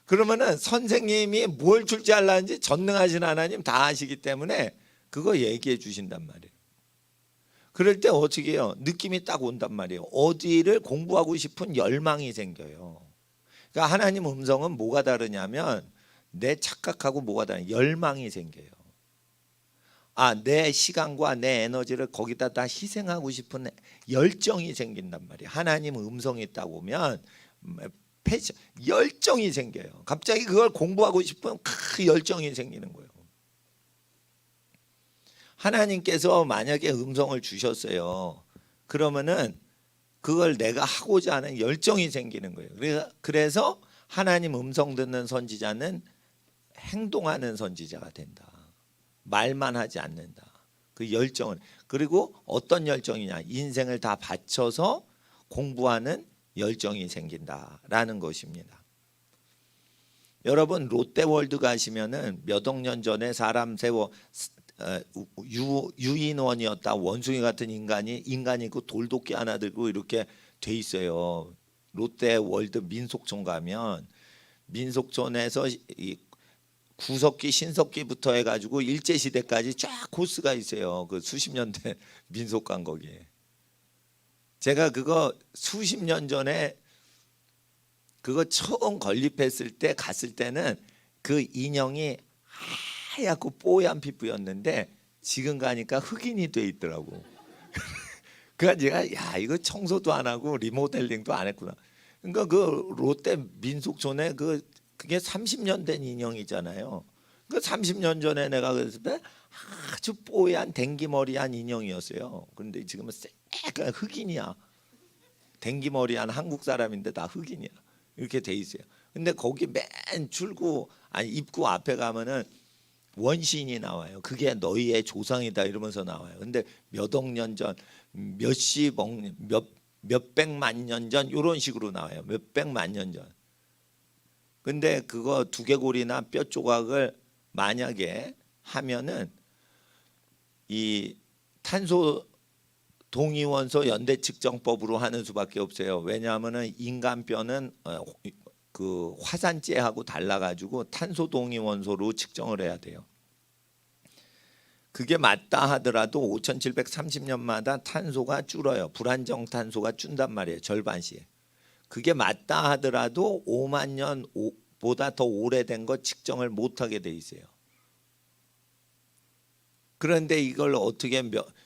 그러면은 선생님이 뭘 출제하려는지 전능하신 하나님 다 아시기 때문에 그거 얘기해 주신단 말이에요. 그럴 때 어떻게 해요? 느낌이 딱 온단 말이에요. 어디를 공부하고 싶은 열망이 생겨요. 그러니까 하나님 음성은 뭐가 다르냐면 내 착각하고 뭐가 다르냐, 열망이 생겨요. 내 시간과 내 에너지를 거기다 다 희생하고 싶은 열정이 생긴단 말이에요. 하나님 음성이 있다고 보면 패션, 열정이 생겨요. 갑자기 그걸 공부하고 싶은 그 열정이 생기는 거예요. 하나님께서 만약에 음성을 주셨어요. 그러면은 그걸 내가 하고자 하는 열정이 생기는 거예요. 그래서 하나님 음성 듣는 선지자는 행동하는 선지자가 된다. 말만 하지 않는다. 그 열정은, 그리고 어떤 열정이냐, 인생을 다 바쳐서 공부하는 열정이 생긴다라는 것입니다. 여러분 롯데월드 가시면은 몇 억 년 전에 사람 세워 유인원이었다 원숭이 같은 인간이 있고 돌도끼 하나 들고 이렇게 돼 있어요. 롯데월드 민속촌 가면 민속촌에서 이 구석기 신석기부터 해가지고 일제시대까지 쫙 코스가 있어요. 그 수십 년 된 민속관 거기에. 제가 그거 수십 년 전에 그거 처음 건립했을 때 갔을 때는 그 인형이 하얗고 뽀얀 피부였는데 지금 가니까 흑인이 돼 있더라고. 그래서 제가 야 이거 청소도 안 하고 리모델링도 안 했구나. 그러니까 그 롯데 민속촌에 그게 30년 된 인형이잖아요. 그 30년 전에 내가 그랬을 때 아주 뽀얀 댕기머리한 인형이었어요. 그런데 지금은 새까만 흑인이야. 댕기머리한 한국 사람인데 다 흑인이야. 이렇게 돼 있어요. 근데 거기 맨 입구 앞에 가면은 원시인이 나와요. 그게 너희의 조상이다 이러면서 나와요. 근데 몇 억 년 전, 몇백만 년 전 이런 식으로 나와요. 몇백만 년 전. 근데 그거 두개골이나 뼈 조각을 만약에 하면은 이 탄소 동위원소 연대 측정법으로 하는 수밖에 없어요. 왜냐하면은 인간 뼈는 그 화산재하고 달라가지고 탄소 동위원소로 측정을 해야 돼요. 그게 맞다 하더라도 5730년마다 탄소가 줄어요. 불안정 탄소가 준단 말이에요. 절반씩. 그게 맞다 하더라도 5만 년보다 더 오래된 거 측정을 못하게 돼 있어요. 그런데 이걸 어떻게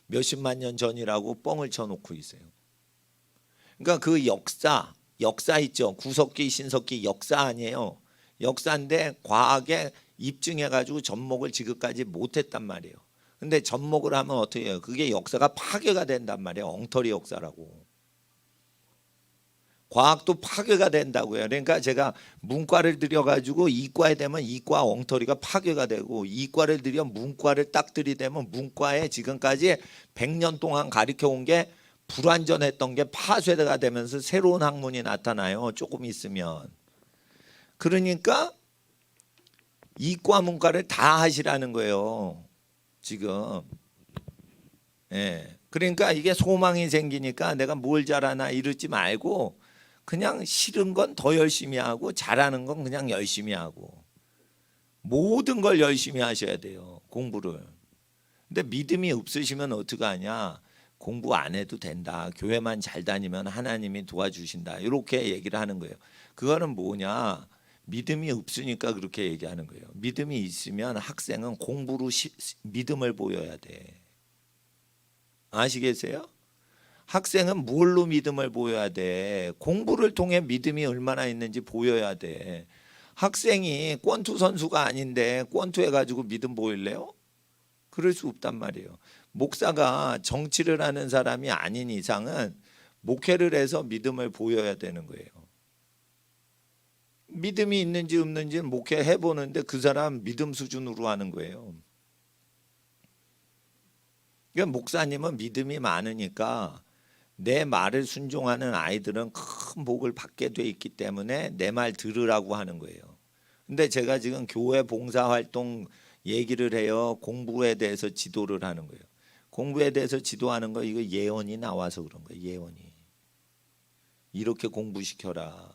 몇십만 년 전이라고 뻥을 쳐놓고 있어요. 그러니까 그 역사 있죠. 구석기 신석기 역사 아니에요. 역사인데 과학에 입증해가지고 접목을 지금까지 못했단 말이에요. 근데 접목을 하면 어떻게 해요? 그게 역사가 파괴가 된단 말이에요. 엉터리 역사라고. 과학도 파괴가 된다고요. 그러니까 제가 문과를 들여가지고 이과에 되면 이과 엉터리가 파괴가 되고, 이과를 들여 문과를 딱 들이대면 문과에 지금까지 100년 동안 가르쳐온 게 불완전했던 게 파쇄가 되면서 새로운 학문이 나타나요. 조금 있으면. 그러니까 이과 문과를 다 하시라는 거예요. 지금. 예. 그러니까 이게 소망이 생기니까 내가 뭘 잘하나 이러지 말고 그냥 싫은 건 더 열심히 하고 잘하는 건 그냥 열심히 하고 모든 걸 열심히 하셔야 돼요. 공부를. 근데 믿음이 없으시면 어떡하냐? 공부 안 해도 된다. 교회만 잘 다니면 하나님이 도와주신다. 이렇게 얘기를 하는 거예요. 그거는 뭐냐? 믿음이 없으니까 그렇게 얘기하는 거예요. 믿음이 있으면 학생은 공부로 믿음을 보여야 돼. 아시겠어요? 학생은 뭘로 믿음을 보여야 돼? 공부를 통해 믿음이 얼마나 있는지 보여야 돼. 학생이 권투 선수가 아닌데 권투 해가지고 믿음 보일래요? 그럴 수 없단 말이에요. 목사가 정치를 하는 사람이 아닌 이상은 목회를 해서 믿음을 보여야 되는 거예요. 믿음이 있는지 없는지는 목회해 보는데 그 사람 믿음 수준으로 하는 거예요. 그러니까 목사님은 믿음이 많으니까 내 말을 순종하는 아이들은 큰 복을 받게 돼 있기 때문에 내 말 들으라고 하는 거예요. 근데 제가 지금 교회 봉사활동 얘기를 해요. 공부에 대해서 지도를 하는 거예요. 공부에 대해서 지도하는 거 이거 예언이 나와서 그런 거예요. 예언이. 이렇게 공부시켜라.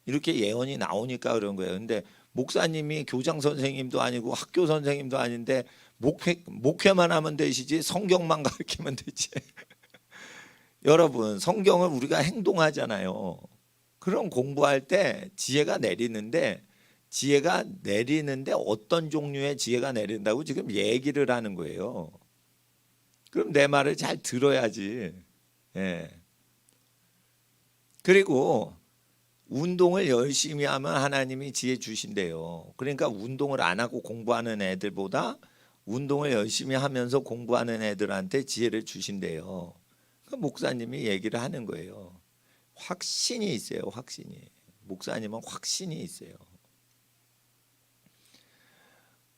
이렇게 예언이 나오니까 그런 거예요. 근데 목사님이 교장 선생님도 아니고 학교 선생님도 아닌데 목회만 하면 되시지 성경만 가르치면 되지. 여러분 성경을 우리가 행동하잖아요. 그럼 공부할 때 지혜가 내리는데 어떤 종류의 지혜가 내린다고 지금 얘기를 하는 거예요. 그럼 내 말을 잘 들어야지. 예. 그리고 운동을 열심히 하면 하나님이 지혜 주신대요. 그러니까 운동을 안 하고 공부하는 애들보다 운동을 열심히 하면서 공부하는 애들한테 지혜를 주신대요. 그러니까 목사님이 얘기를 하는 거예요. 확신이 있어요. 확신이. 목사님은 확신이 있어요.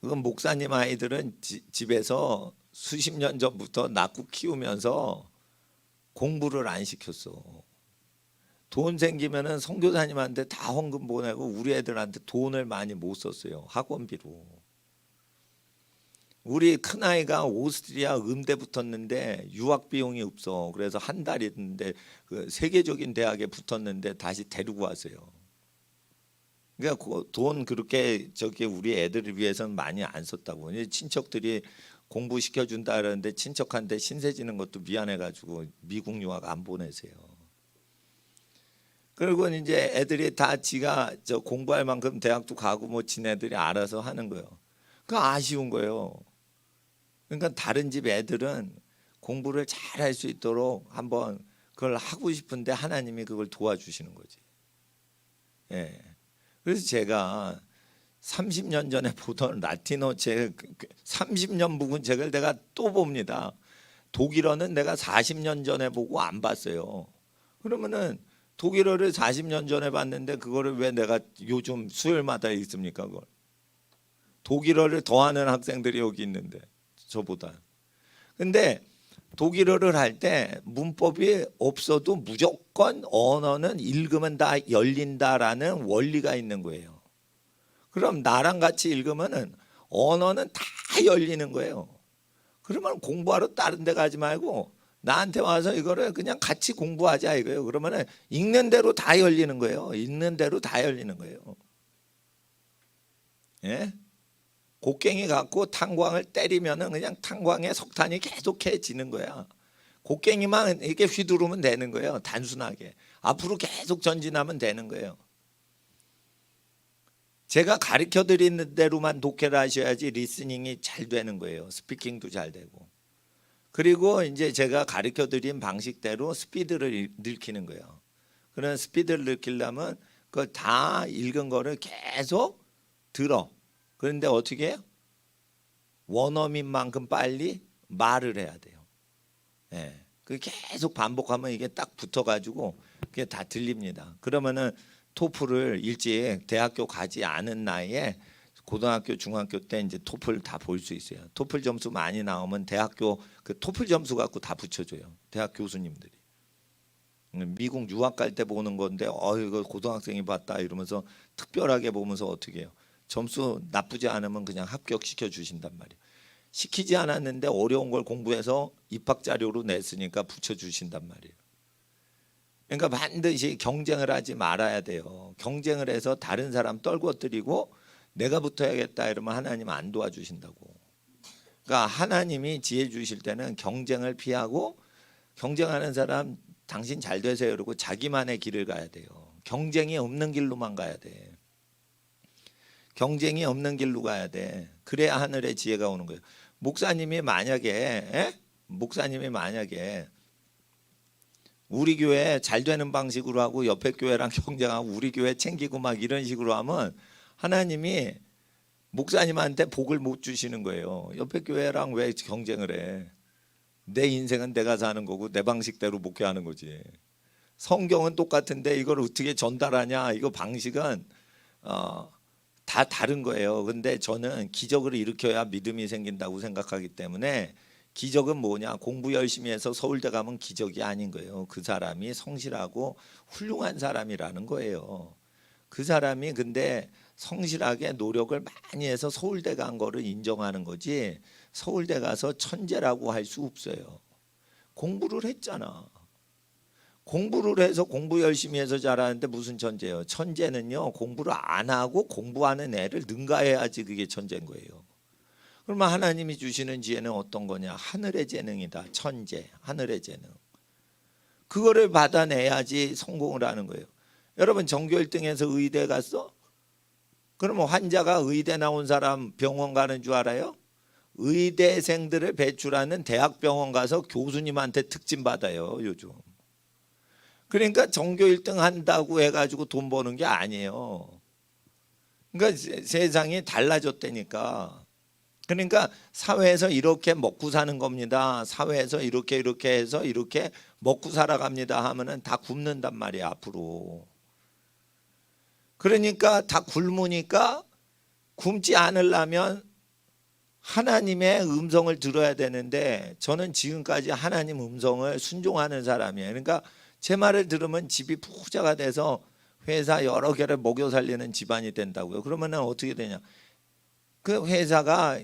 그건 목사님 아이들은 집에서 수십 년 전부터 낳고 키우면서 공부를 안 시켰어. 돈 생기면은 선교사님한테 다 헌금 보내고 우리 애들한테 돈을 많이 못 썼어요. 학원비로. 우리 큰아이가 오스트리아 음대 붙었는데 유학 비용이 없어. 그래서 한 달 있는데 그 세계적인 대학에 붙었는데 다시 데리고 왔어요. 그러니까 돈 그렇게 우리 애들을 위해서는 많이 안 썼다고. 친척들이 공부시켜 준다 그러는데 친척한테 신세 지는 것도 미안해 가지고 미국 유학 안 보내세요. 그리고 이제 애들이 다 지가 공부할 만큼 대학도 가고 뭐 지네들이 알아서 하는 거예요. 그 아쉬운 거예요. 그러니까 다른 집 애들은 공부를 잘 할 수 있도록 한번 그걸 하고 싶은데 하나님이 그걸 도와주시는 거지. 예. 그래서 제가 30년 전에 보던 라틴어 책 30년 묵은 책을 내가 또 봅니다. 독일어는 내가 40년 전에 보고 안 봤어요. 그러면은 독일어를 40년 전에 봤는데 그거를 왜 내가 요즘 수요일마다 읽습니까? 그걸. 독일어를 더 하는 학생들이 여기 있는데 저보다. 근데 독일어를 할 때 문법이 없어도 무조건 언어는 읽으면 다 열린다라는 원리가 있는 거예요. 그럼 나랑 같이 읽으면은 언어는 다 열리는 거예요. 그러면 공부하러 다른 데 가지 말고 나한테 와서 이거를 그냥 같이 공부하자 이거예요. 그러면은 읽는 대로 다 열리는 거예요. 읽는 대로 다 열리는 거예요. 예? 곡괭이 갖고 탄광을 때리면은 그냥 탄광에 석탄이 계속해지는 거야. 곡괭이만 이렇게 휘두르면 되는 거예요. 단순하게. 앞으로 계속 전진하면 되는 거예요. 제가 가르쳐 드리는 대로만 독해를 하셔야지 리스닝이 잘 되는 거예요. 스피킹도 잘 되고. 그리고 이제 제가 가르쳐 드린 방식대로 스피드를 늘리는 거예요. 그런 스피드를 늘리려면 그걸 다 읽은 거를 계속 들어. 그런데 어떻게 해요? 원어민 만큼 빨리 말을 해야 돼요. 예. 그 계속 반복하면 이게 딱 붙어가지고 그게 다 들립니다. 그러면은 토플을 일찍 대학교 가지 않은 나이에 고등학교, 중학교 때 이제 토플 다 볼 수 있어요. 토플 점수 많이 나오면 대학교 그 토플 점수 갖고 다 붙여줘요. 대학 교수님들이. 미국 유학 갈 때 보는 건데 이거 고등학생이 봤다 이러면서 특별하게 보면서 어떻게 해요? 점수 나쁘지 않으면 그냥 합격시켜 주신단 말이에요. 시키지 않았는데 어려운 걸 공부해서 입학 자료로 냈으니까 붙여주신단 말이에요. 그러니까 반드시 경쟁을 하지 말아야 돼요. 경쟁을 해서 다른 사람 떨궈뜨리고 내가 붙어야겠다 이러면 하나님 안 도와주신다고. 그러니까 하나님이 지혜 주실 때는 경쟁을 피하고 경쟁하는 사람 당신 잘 되세요 그러고 자기만의 길을 가야 돼요. 경쟁이 없는 길로만 가야 돼. 경쟁이 없는 길로 가야 돼. 그래야 하늘의 지혜가 오는 거예요. 목사님이 만약에 우리 교회 잘 되는 방식으로 하고 옆에 교회랑 경쟁하고 우리 교회 챙기고 막 이런 식으로 하면 하나님이 목사님한테 복을 못 주시는 거예요. 옆에 교회랑 왜 경쟁을 해? 내 인생은 내가 사는 거고 내 방식대로 목회하는 거지. 성경은 똑같은데 이걸 어떻게 전달하냐? 이거 방식은 다 다른 거예요. 근데 저는 기적을 일으켜야 믿음이 생긴다고 생각하기 때문에 기적은 뭐냐? 공부 열심히 해서 서울대 가면 기적이 아닌 거예요. 그 사람이 성실하고 훌륭한 사람이라는 거예요. 그 사람이 근데 성실하게 노력을 많이 해서 서울대 간 거를 인정하는 거지, 서울대 가서 천재라고 할 수 없어요. 공부를 했잖아. 공부를 해서 공부 열심히 해서 잘하는데 무슨 천재예요? 천재는요, 공부를 안 하고 공부하는 애를 능가해야지 그게 천재인 거예요. 그러면 하나님이 주시는 지혜는 어떤 거냐? 하늘의 재능이다. 천재, 하늘의 재능. 그거를 받아내야지 성공을 하는 거예요. 여러분 전교 1등에서 의대 갔어? 그러면 환자가 의대 나온 사람 병원 가는 줄 알아요? 의대생들을 배출하는 대학병원 가서 교수님한테 특진 받아요, 요즘. 그러니까 전교 1등 한다고 해가지고 돈 버는 게 아니에요. 그러니까 세상이 달라졌다니까. 그러니까 사회에서 이렇게 먹고 사는 겁니다. 사회에서 이렇게 해서 이렇게 먹고 살아갑니다 하면은 다 굶는단 말이야, 앞으로. 그러니까 다 굶으니까 굶지 않으려면 하나님의 음성을 들어야 되는데, 저는 지금까지 하나님 음성을 순종하는 사람이에요. 그러니까 제 말을 들으면 집이 부자가 돼서 회사 여러 개를 먹여 살리는 집안이 된다고요. 그러면 어떻게 되냐? 그 회사가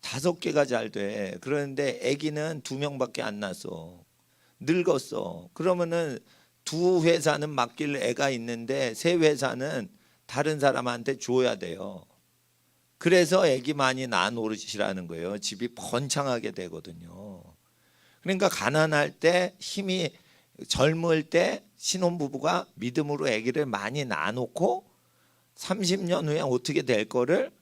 5개가 잘 돼. 그런데 아기는 2명밖에 안 낳았어. 늙었어. 그러면은 2회사는 맡길 애가 있는데 3회사는 다른 사람한테 줘야 돼요. 그래서 아기 많이 낳아 놓으시라는 거예요. 집이 번창하게 되거든요. 그러니까 가난할 때, 힘이 젊을 때 신혼부부가 믿음으로 아기를 많이 낳아 놓고 30년 후에 어떻게 될 거를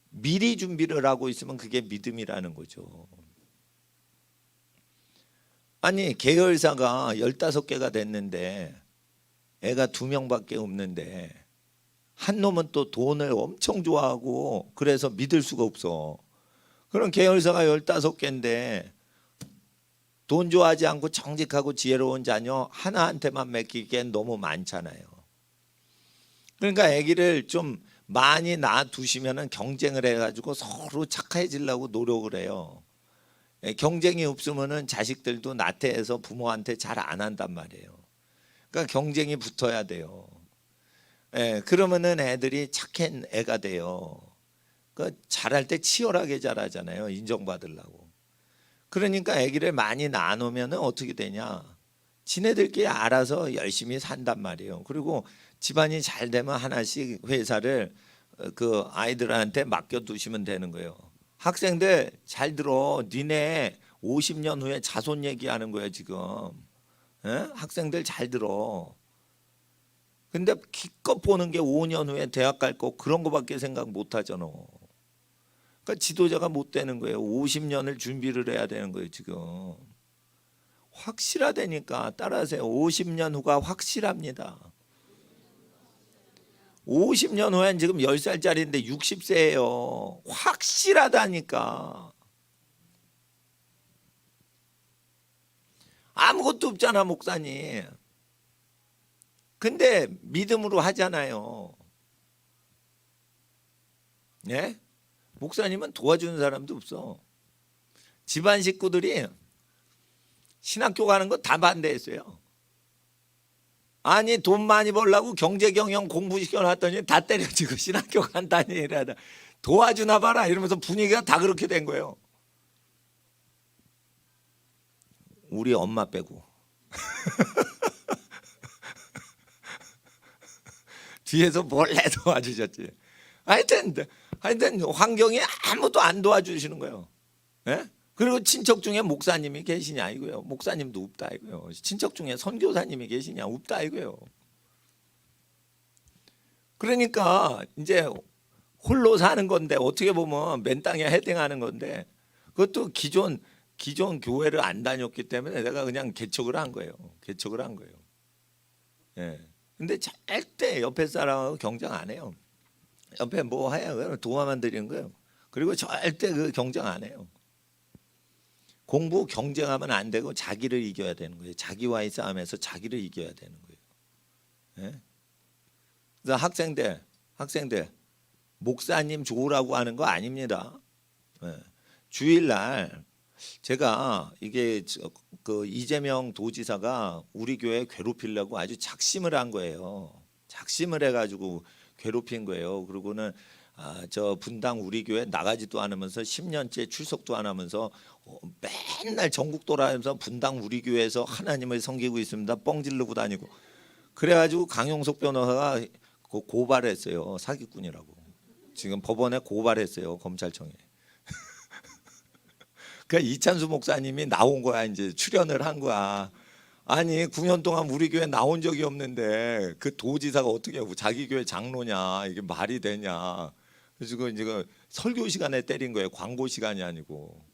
미리 준비를 하고 있으면 그게 믿음이라는 거죠. 아니 계열사가 15개가 됐는데 애가 2명밖에 없는데 한 놈은 또 돈을 엄청 좋아하고 그래서 믿을 수가 없어. 그런 계열사가 15개인데 돈 좋아하지 않고 정직하고 지혜로운 자녀 하나한테만 맡기기엔 너무 많잖아요. 그러니까 아기를 좀 많이 낳아두시면 경쟁을 해가지고 서로 착해지려고 노력을 해요. 경쟁이 없으면 자식들도 나태해서 부모한테 잘 안 한단 말이에요. 그러니까 경쟁이 붙어야 돼요. 그러면은 애들이 착한 애가 돼요. 그러니까 잘할 때 치열하게 잘하잖아요, 인정받으려고. 그러니까 아기를 많이 낳아놓으면 어떻게 되냐? 지네들끼리 알아서 열심히 산단 말이에요. 그리고 집안이 잘 되면 하나씩 회사를 그 아이들한테 맡겨두시면 되는 거예요. 학생들 잘 들어. 니네 50년 후에 자손 얘기하는 거야 지금. 학생들 잘 들어. 근데 기껏 보는 게 5년 후에 대학 갈 거, 그런 거밖에 생각 못 하잖아. 그러니까 지도자가 못 되는 거예요. 50년을 준비를 해야 되는 거예요 지금. 확실하다니까. 따라하세요. 50년 후가 확실합니다. 50년 후엔 지금 10살짜리인데 60세예요. 확실하다니까. 아무것도 없잖아 목사님. 근데 믿음으로 하잖아요. 네? 목사님은 도와주는 사람도 없어. 집안 식구들이 신학교 가는 거 다 반대했어요. 아니 돈 많이 벌려고 경제 경영 공부시켜놨더니 다 때려치고 신학교 간다니 이러다 도와주나 봐라 이러면서 분위기가 다 그렇게 된 거예요. 우리 엄마 빼고. 뒤에서 몰래 도와주셨지. 하여튼 환경이 아무도 안 도와주시는 거예요. 예? 그리고 친척 중에 목사님이 계시냐 이거예요. 목사님도 없다 이거예요. 친척 중에 선교사님이 계시냐 없다 이거예요. 그러니까 이제 홀로 사는 건데, 어떻게 보면 맨 땅에 헤딩하는 건데, 그것도 기존 교회를 안 다녔기 때문에 내가 그냥 개척을 한 거예요. 개척을 한 거예요. 예. 근데 절대 옆에 사람하고 경쟁 안 해요. 옆에 뭐 해요? 도와만 드리는 거예요. 그리고 절대 그 경쟁 안 해요. 공부 경쟁하면 안 되고 자기를 이겨야 되는 거예요. 자기와의 싸움에서 자기를 이겨야 되는 거예요. 예? 그래서 학생들 목사님 좋으라고 하는 거 아닙니다. 예. 주일날 제가 이게 그 이재명 도지사가 우리 교회 괴롭히려고 아주 작심을 한 거예요. 작심을 해가지고 괴롭힌 거예요. 그리고는 저 분당 우리 교회 나가지도 않으면서 10년째 출석도 안 하면서 맨날 전국 돌아다니면서 분당 우리 교회에서 하나님을 섬기고 있습니다. 뻥 지르고 다니고. 그래가지고 강용석 변호사가 고발했어요. 사기꾼이라고. 지금 법원에 고발했어요. 검찰청에. 그러니까 이찬수 목사님이 나온 거야. 이제 출연을 한 거야. 아니 9년 동안 우리 교회 나온 적이 없는데 그 도지사가 어떻게 하고 자기 교회 장로냐, 이게 말이 되냐. 그래서 이제 그 설교 시간에 때린 거예요. 광고 시간이 아니고.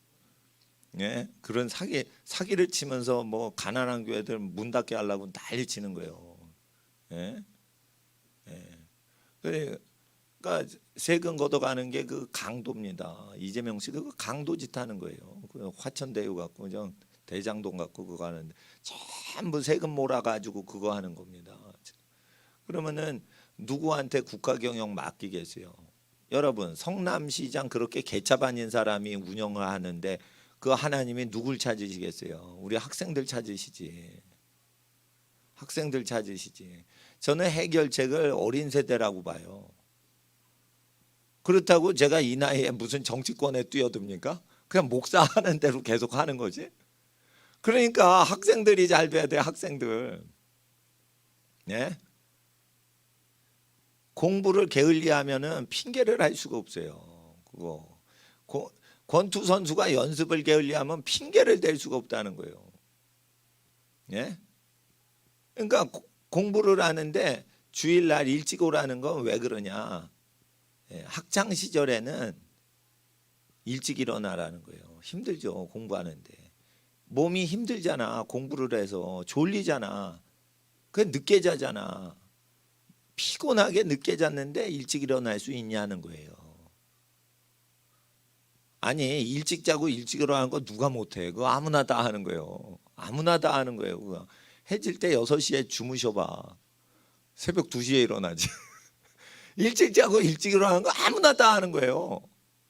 예? 그런 사기를 치면서 뭐 가난한 교회들 문 닫게 하려고 난리 치는 거예요. 예? 예. 그러니까 세금 걷어가는 게 그 강도입니다. 이재명 씨도 그 강도 짓 하는 거예요. 그 화천대유 갖고 그냥 대장동 갖고 그거 하는데 전부 세금 몰아가지고 그거 하는 겁니다. 그러면은 누구한테 국가 경영 맡기겠어요? 여러분 성남시장 그렇게 개차반인 사람이 운영을 하는데 그 하나님이 누굴 찾으시겠어요? 우리 학생들 찾으시지. 학생들 찾으시지. 저는 해결책을 어린 세대라고 봐요. 그렇다고 제가 이 나이에 무슨 정치권에 뛰어듭니까? 그냥 목사하는 대로 계속 하는 거지. 그러니까 학생들이 잘 돼야 돼. 학생들. 네? 공부를 게을리하면은 핑계를 할 수가 없어요. 그거 권투 선수가 연습을 게을리하면 핑계를 댈 수가 없다는 거예요. 예? 그러니까 공부를 하는데 주일날 일찍 오라는 건 왜 그러냐? 학창 시절에는 일찍 일어나라는 거예요. 힘들죠. 공부하는데 몸이 힘들잖아. 공부를 해서 졸리잖아. 그 늦게 자잖아. 피곤하게 늦게 잤는데 일찍 일어날 수 있냐는 거예요. 아니 일찍 자고 일찍 일어나는 거 누가 못해? 그거 아무나 다 하는 거예요. 아무나 다 하는 거예요. 그거. 해질 때 6시에 주무셔봐. 새벽 2시에 일어나지. 일찍 자고 일찍 일어나는 거 아무나 다 하는 거예요.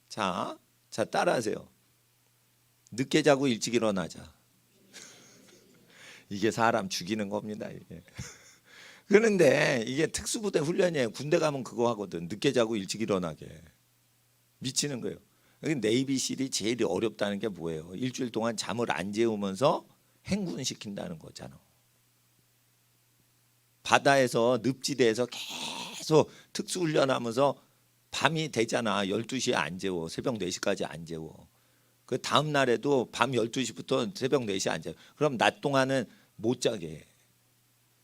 자 따라하세요. 늦게 자고 일찍 일어나자. 이게 사람 죽이는 겁니다. 이게. 그런데 이게 특수부대 훈련이에요. 군대 가면 그거 하거든. 늦게 자고 일찍 일어나게. 미치는 거예요. 네이비실이 제일 어렵다는 게 뭐예요? 일주일 동안 잠을 안 재우면서 행군시킨다는 거잖아. 바다에서 늪지대에서 계속 특수훈련하면서 밤이 되잖아. 12시에 안 재워. 새벽 4시까지 안 재워. 그 다음 날에도 밤 12시부터 새벽 4시 안 재워. 그럼 낮 동안은 못 자게 해.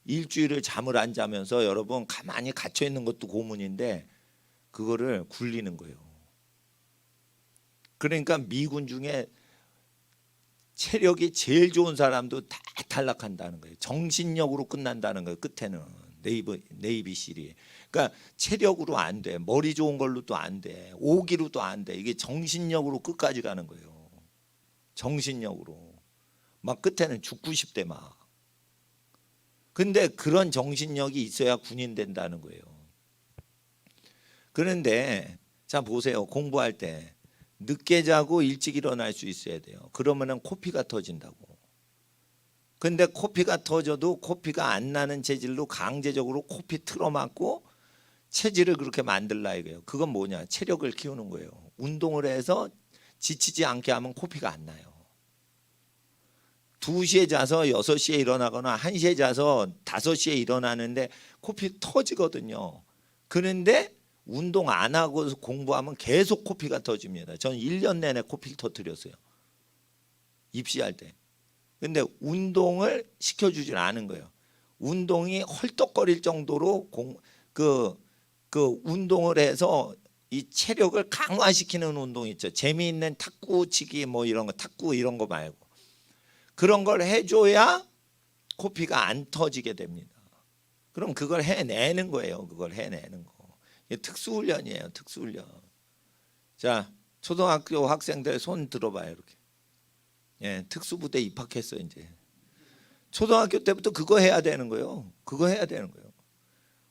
일주일을 잠을 안 자면서 여러분 가만히 갇혀 있는 것도 고문인데 그거를 굴리는 거예요. 그러니까 미군 중에 체력이 제일 좋은 사람도 다 탈락한다는 거예요. 정신력으로 끝난다는 거예요. 끝에는 네이비실이. 그러니까 체력으로 안 돼. 머리 좋은 걸로도 안 돼. 오기로도 안 돼. 이게 정신력으로 끝까지 가는 거예요. 정신력으로. 막 끝에는 죽고 싶대 막. 근데 그런 정신력이 있어야 군인 된다는 거예요. 그런데 자 보세요. 공부할 때 늦게 자고 일찍 일어날 수 있어야 돼요. 그러면은 코피가 터진다고. 근데 코피가 터져도 코피가 안 나는 체질로 강제적으로 코피 틀어막고 체질을 그렇게 만들라 이거예요. 그건 뭐냐? 체력을 키우는 거예요. 운동을 해서 지치지 않게 하면 코피가 안 나요. 2시에 자서 6시에 일어나거나 1시에 자서 5시에 일어나는데 코피 터지거든요. 그런데 운동 안 하고 공부하면 계속 코피가 터집니다. 저는 1년 내내 코피를 터뜨렸어요. 입시할 때. 근데 운동을 시켜주질 않은 거예요. 운동이 헐떡거릴 정도로 운동을 해서 이 체력을 강화시키는 운동 있죠. 재미있는 탁구치기 뭐 이런 거, 탁구 이런 거 말고. 그런 걸 해줘야 코피가 안 터지게 됩니다. 그럼 그걸 해내는 거예요. 그걸 해내는 거. 이게 특수훈련이에요. 특수훈련. 자, 초등학교 학생들 손 들어봐요. 이렇게. 예, 특수부대 입학했어 이제. 초등학교 때부터 그거 해야 되는 거예요. 그거 해야 되는 거예요.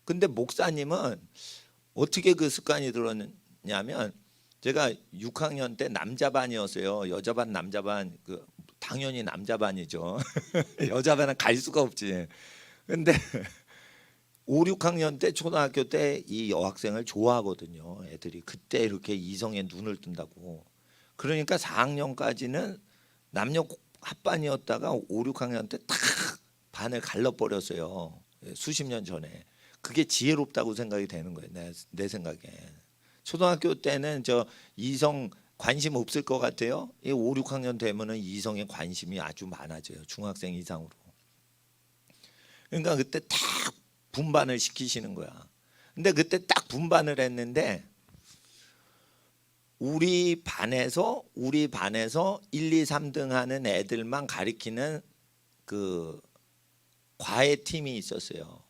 근데 목사님은 어떻게 그 습관이 들었냐면 제가 6학년 때 남자반이었어요. 여자반 남자반 당연히 남자반이죠. 여자반은 갈 수가 없지. 근데 5, 6학년 때 초등학교 때 이 여학생을 좋아하거든요. 애들이 그때 이렇게 이성에 눈을 뜬다고. 그러니까 4학년까지는 남녀 합반이었다가 5, 6학년 때 탁 반을 갈라버렸어요. 수십 년 전에. 그게 지혜롭다고 생각이 되는 거예요. 내 생각에. 초등학교 때는 저 이성 관심 없을 것 같아요. 이 5, 6학년 되면은 이성에 관심이 아주 많아져요. 중학생 이상으로. 그러니까 그때 딱 분반을 시키시는 거야. 근데 그때 딱 분반을 했는데 우리 반에서 1, 2, 3등 하는 애들만 가리키는 그 과외 팀이 있었어요.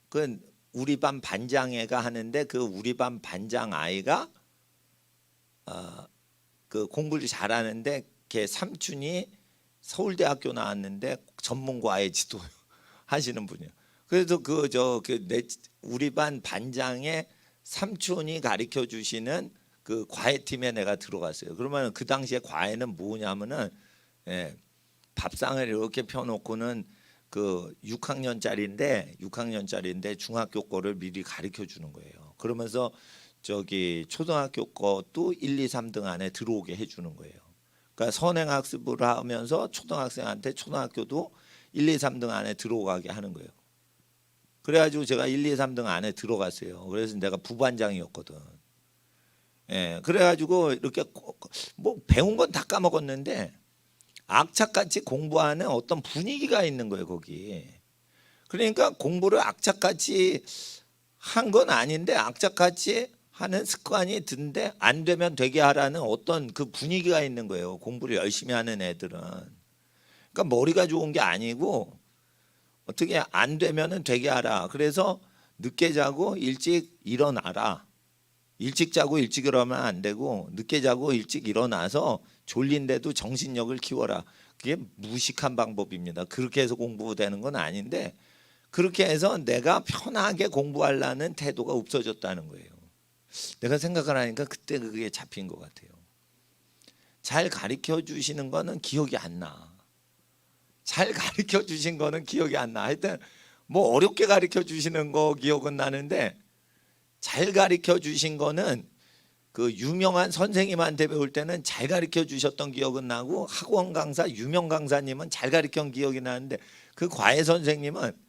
그 우리 반 반장애가 하는데 그 우리 반 반장 아이가 그 공부를 잘하는데 걔 삼촌이 서울대학교 나왔는데 전문 과외 지도 하시는 분이에요. 그래서 우리 반 반장의 삼촌이 가르쳐 주시는 그 과외팀에 내가 들어갔어요. 그러면 그 당시에 과외는 뭐냐면은 밥상을 이렇게 펴놓고는 그 6학년짜리인데 중학교 거를 미리 가르쳐 주는 거예요. 그러면서 저기 초등학교 것도 1, 2, 3등 안에 들어오게 해주는 거예요. 그러니까 선행학습을 하면서 초등학생한테 초등학교도 1, 2, 3등 안에 들어가게 하는 거예요. 그래가지고 제가 1, 2, 3등 안에 들어갔어요. 그래서 내가 부반장이었거든. 그래가지고 이렇게 뭐 배운 건 다 까먹었는데 악착같이 공부하는 어떤 분위기가 있는 거예요, 거기. 그러니까 공부를 악착같이 한 건 아닌데 악착같이 하는 습관이 든데 안 되면 되게 하라는 어떤 그 분위기가 있는 거예요. 공부를 열심히 하는 애들은. 그러니까 머리가 좋은 게 아니고 어떻게 안 되면은 되게 하라. 그래서 늦게 자고 일찍 일어나라. 일찍 자고 일찍 일어나면 안 되고 늦게 자고 일찍 일어나서 졸린데도 정신력을 키워라. 그게 무식한 방법입니다. 그렇게 해서 공부되는 건 아닌데 그렇게 해서 내가 편하게 공부하려는 태도가 없어졌다는 거예요. 내가 생각을 하니까 그때 그게 잡힌 것 같아요. 잘 가르쳐 주시는 거는 기억이 안 나. 잘 가르쳐 주신 거는 기억이 안 나. 하여튼 뭐 어렵게 가르쳐 주시는 거 기억은 나는데 잘 가르쳐 주신 거는 그 유명한 선생님한테 배울 때는 잘 가르쳐 주셨던 기억은 나고 학원 강사 유명 강사님은 잘 가르친 기억이 나는데 그 과외 선생님은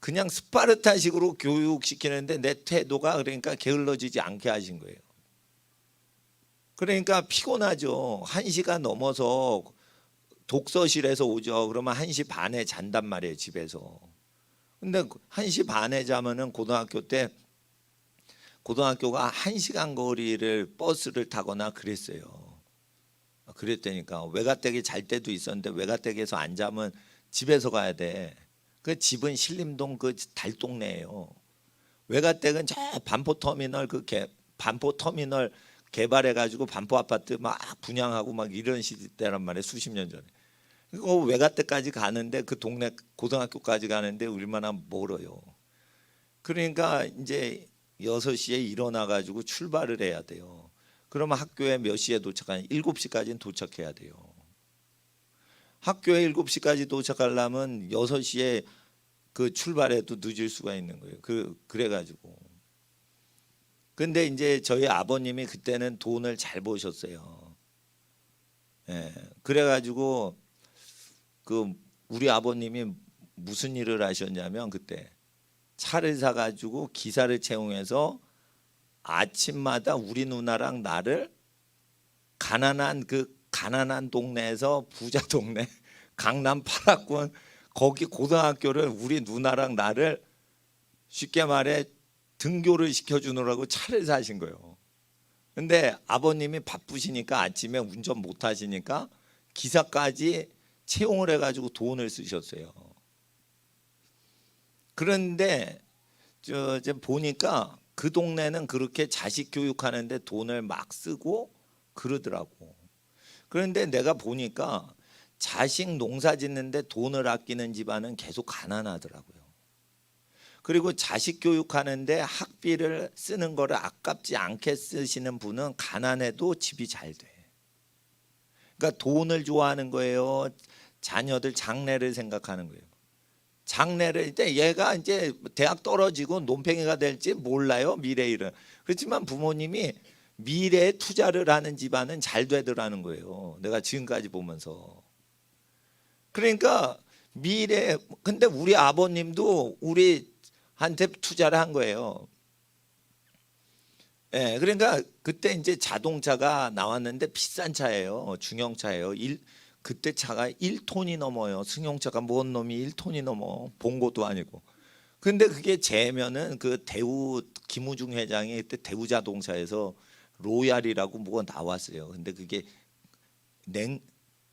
그냥 스파르타식으로 교육시키는데 내 태도가 그러니까 게을러지지 않게 하신 거예요. 그러니까 피곤하죠. 1시가 넘어서 독서실에서 오죠. 그러면 1시 반에 잔단 말이에요, 집에서. 근데 1시 반에 자면은 고등학교가 1시간 거리를 버스를 타거나 그랬어요. 그랬다니까. 외가댁에 잘 때도 있었는데 외가댁에서 안 자면 집에서 가야 돼. 그 집은 신림동 그 달동네예요. 외가댁은 저 반포터미널 반포터미널 개발해 가지고 반포 아파트 막 분양하고 막 이런 시대란 말이에요. 수십 년 전에. 그 외가댁까지 가는데 그 동네 고등학교까지 가는데 얼마나 멀어요. 그러니까 이제 6시에 일어나 가지고 출발을 해야 돼요. 그러면 학교에 몇 시에 도착하냐? 7시까지는 도착해야 돼요. 학교에 7시까지 도착하려면 6시에 그 출발해도 늦을 수가 있는 거예요. 그래가지고. 근데 이제 저희 아버님이 그때는 돈을 잘 버셨어요. 그래가지고 그 우리 아버님이 무슨 일을 하셨냐면 그때 차를 사가지고 기사를 채용해서 아침마다 우리 누나랑 나를 가난한 동네에서 부자 동네 강남 8학군 거기 고등학교를 우리 누나랑 나를 쉽게 말해 등교를 시켜주느라고 차를 사신 거예요. 근데 아버님이 바쁘시니까 아침에 운전 못 하시니까 기사까지 채용을 해가지고 돈을 쓰셨어요. 그런데 이제 보니까 그 동네는 그렇게 자식 교육하는데 돈을 막 쓰고 그러더라고. 그런데 내가 보니까 자식 농사 짓는데 돈을 아끼는 집안은 계속 가난하더라고요. 그리고 자식 교육하는데 학비를 쓰는 거를 아깝지 않게 쓰시는 분은 가난해도 집이 잘 돼. 그러니까 돈을 좋아하는 거예요. 자녀들 장래를 생각하는 거예요. 장래를 때 얘가 이제 대학 떨어지고 논팽이가 될지 몰라요, 미래 일은. 그렇지만 부모님이 미래에 투자를 하는 집안은 잘 되더라는 거예요. 내가 지금까지 보면서. 그러니까 미래, 근데 우리 아버님도 우리한테 투자를 한 거예요. 예, 그러니까 그때 이제 자동차가 나왔는데 비싼 차예요. 중형차예요. 그때 차가 1톤이 넘어요. 승용차가 뭔 놈이 1톤이 넘어. 봉고도 아니고. 근데 그게 재면은 그 대우 김우중 회장이 그때 대우자동차에서 로얄이라고 뭐가 나왔어요. 근데 그게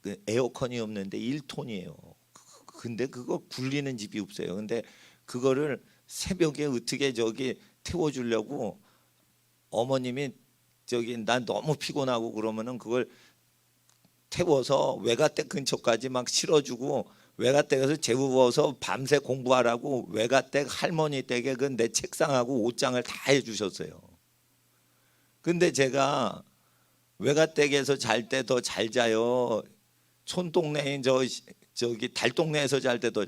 그 에어컨이 없는데 1톤이에요. 근데 그거 굴리는 집이 없어요. 근데 그거를 새벽에 어떻게 저기 태워주려고 어머님이 저기 난 너무 피곤하고 그러면은 그걸 태워서 외가댁 근처까지 막 실어주고 외가댁에서 재우어서 밤새 공부하라고 외가댁 할머니 댁에 그 내 책상하고 옷장을 다 해주셨어요. 근데 제가 외가댁에서 잘 때 더 잘 자요. 촌동네인 저기 달동네에서 잘 때도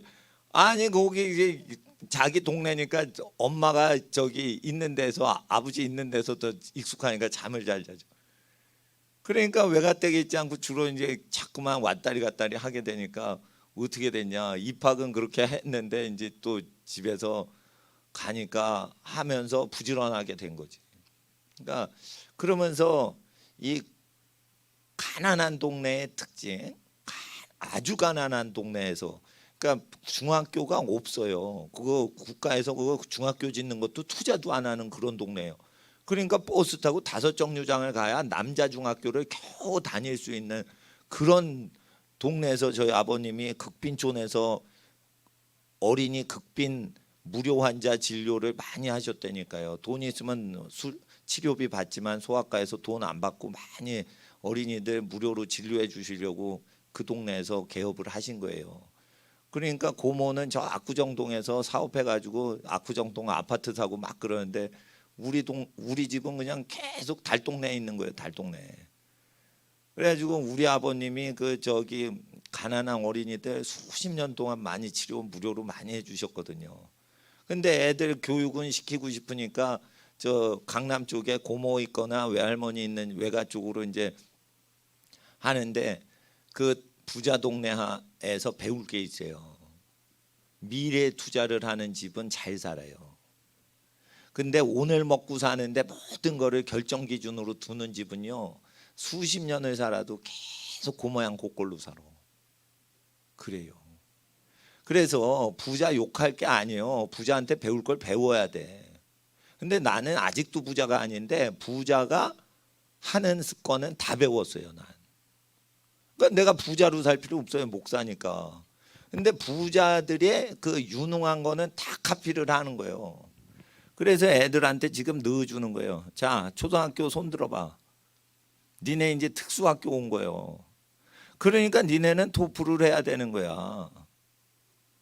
아니 거기 이제 자기 동네니까 엄마가 저기 있는 데서 아버지 있는 데서 더 익숙하니까 잠을 잘 자죠. 그러니까 외가댁에 있지 않고 주로 이제 자꾸만 왔다리 갔다리 하게 되니까 어떻게 됐냐. 입학은 그렇게 했는데 이제 또 집에서 가니까 하면서 부지런하게 된 거지. 그러니까 그러면서 이 가난한 동네의 특징, 아주 가난한 동네에서 그러니까 중학교가 없어요. 그거 국가에서 그거 중학교 짓는 것도 투자도 안 하는 그런 동네예요. 그러니까 버스 타고 5정류장을 가야 남자 중학교를 겨우 다닐 수 있는 그런 동네에서 저희 아버님이 극빈촌에서 어린이 극빈 무료 환자 진료를 많이 하셨다니까요. 돈이 있으면 치료비 받지만 소아과에서 돈 안 받고 많이 어린이들 무료로 진료해 주시려고 그 동네에서 개업을 하신 거예요. 그러니까 고모는 저 압구정동에서 사업해 가지고 압구정동 아파트 사고 막 그러는데 우리 집은 그냥 계속 달동네에 있는 거예요. 달동네. 그래가지고 우리 아버님이 그 저기 가난한 어린이들 수십 년 동안 많이 치료 무료로 많이 해주셨거든요. 근데 애들 교육은 시키고 싶으니까 저 강남 쪽에 고모 있거나 외할머니 있는 외가 쪽으로 이제 하는데 그 부자 동네에서 배울 게 있어요. 미래 투자를 하는 집은 잘 살아요. 근데 오늘 먹고 사는데 모든 거를 결정 기준으로 두는 집은요. 수십 년을 살아도 계속 그 모양 그 꼴로 살아. 그래요. 그래서 부자 욕할 게 아니에요. 부자한테 배울 걸 배워야 돼. 근데 나는 아직도 부자가 아닌데 부자가 하는 습관은 다 배웠어요. 난. 그러니까 내가 부자로 살 필요 없어요. 목사니까. 근데 부자들의 그 유능한 거는 다 카피를 하는 거예요. 그래서 애들한테 지금 넣어주는 거예요. 자, 초등학교 손 들어봐. 니네 이제 특수학교 온 거예요. 그러니까 니네는 토플을 해야 되는 거야.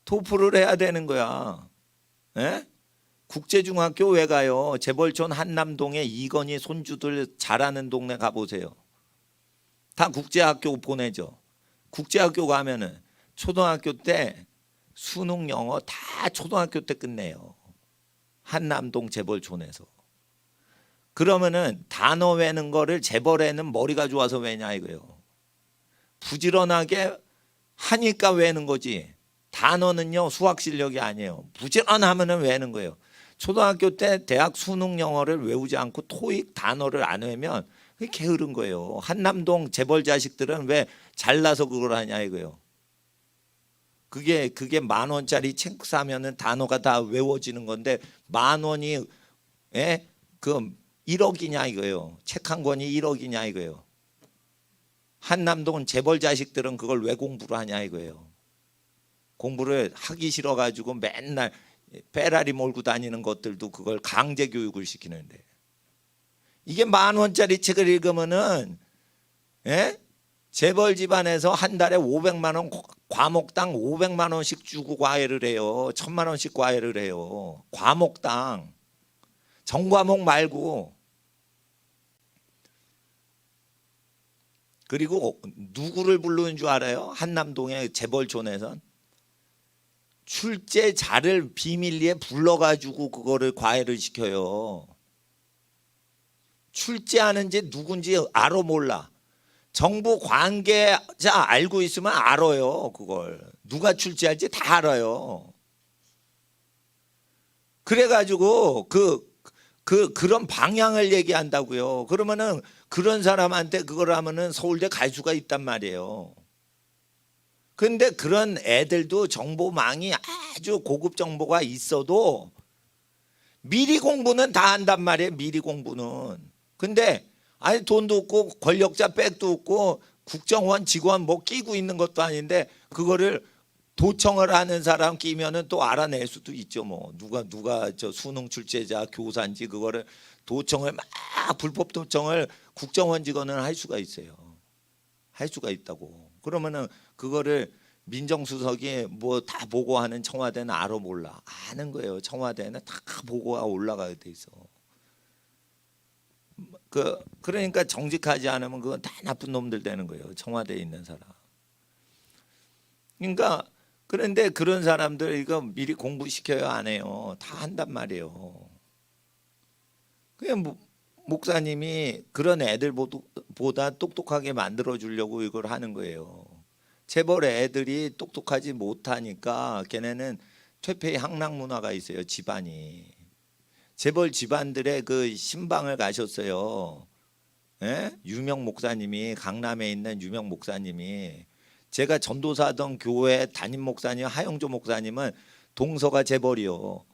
토플을 해야 되는 거야. 에? 국제중학교 왜 가요? 재벌촌 한남동에 이건희 손주들 잘하는 동네 가보세요. 다 국제학교 보내죠. 국제학교 가면은 초등학교 때 수능 영어 다 초등학교 때 끝내요. 한남동 재벌촌에서. 그러면은 단어 외는 거를 재벌에는 머리가 좋아서 외냐 이거예요. 부지런하게 하니까 외는 거지. 단어는요 수학 실력이 아니에요. 부지런하면은 외는 거예요. 초등학교 때 대학 수능 영어를 외우지 않고 토익 단어를 안 외면 그게 게으른 거예요. 한남동 재벌 자식들은 왜 잘나서 그걸 하냐 이거예요. 그게 10,000원짜리 책 사면은 단어가 다 외워지는 건데 10,000원이 그 1억이냐 이거예요. 책 한 권이 1억이냐 이거예요. 한남동 재벌 자식들은 그걸 왜 공부를 하냐 이거예요. 공부를 하기 싫어 가지고 맨날 페라리 몰고 다니는 것들도 그걸 강제 교육을 시키는데 이게 10,000원짜리 책을 읽으면은 재벌 집안에서 한 달에 500만 원 과목당 500만 원씩 주고 과외를 해요. 1000만 원씩 과외를 해요. 과목당. 전과목 말고. 그리고 누구를 부르는 줄 알아요? 한남동의 재벌촌에선 출제자를 비밀리에 불러가지고 그거를 과외를 시켜요. 출제하는지 누군지 알아 몰라. 정부 관계자 알고 있으면 알아요. 그걸 누가 출제할지 다 알아요. 그래가지고 그런 방향을 얘기한다고요. 그러면은 그런 사람한테 그걸 하면은 서울대 갈 수가 있단 말이에요. 근데 그런 애들도 정보망이 아주 고급 정보가 있어도 미리 공부는 다 한단 말이에요. 미리 공부는. 근데 아니 돈도 없고 권력자 백도 없고 국정원 직원 뭐 끼고 있는 것도 아닌데 그거를 도청을 하는 사람 끼면은 또 알아낼 수도 있죠. 뭐 누가 저 수능 출제자 교사인지 그거를 도청을 막 불법 도청을 국정원 직원은 할 수가 있어요. 할 수가 있다고. 그러면은 그거를 민정수석이 뭐 다 보고하는 청와대는 알아 몰라. 아는 거예요. 청와대는 다 보고가 올라가게 돼 있어. 그러니까 정직하지 않으면 그건 다 나쁜 놈들 되는 거예요. 청와대에 있는 사람. 그러니까 그런데 그런 사람들 이거 미리 공부시켜요 안 해요? 다 한단 말이에요. 그냥 목사님이 그런 애들보다 똑똑하게 만들어 주려고 이걸 하는 거예요. 재벌 애들이 똑똑하지 못하니까 걔네는 퇴폐 향락 문화가 있어요. 집안이. 재벌 집안들의 그 신방을 가셨어요. 예? 유명 목사님이 강남에 있는 유명 목사님이 제가 전도사던 교회 담임 목사님 하영조 목사님은 동서가 재벌이요.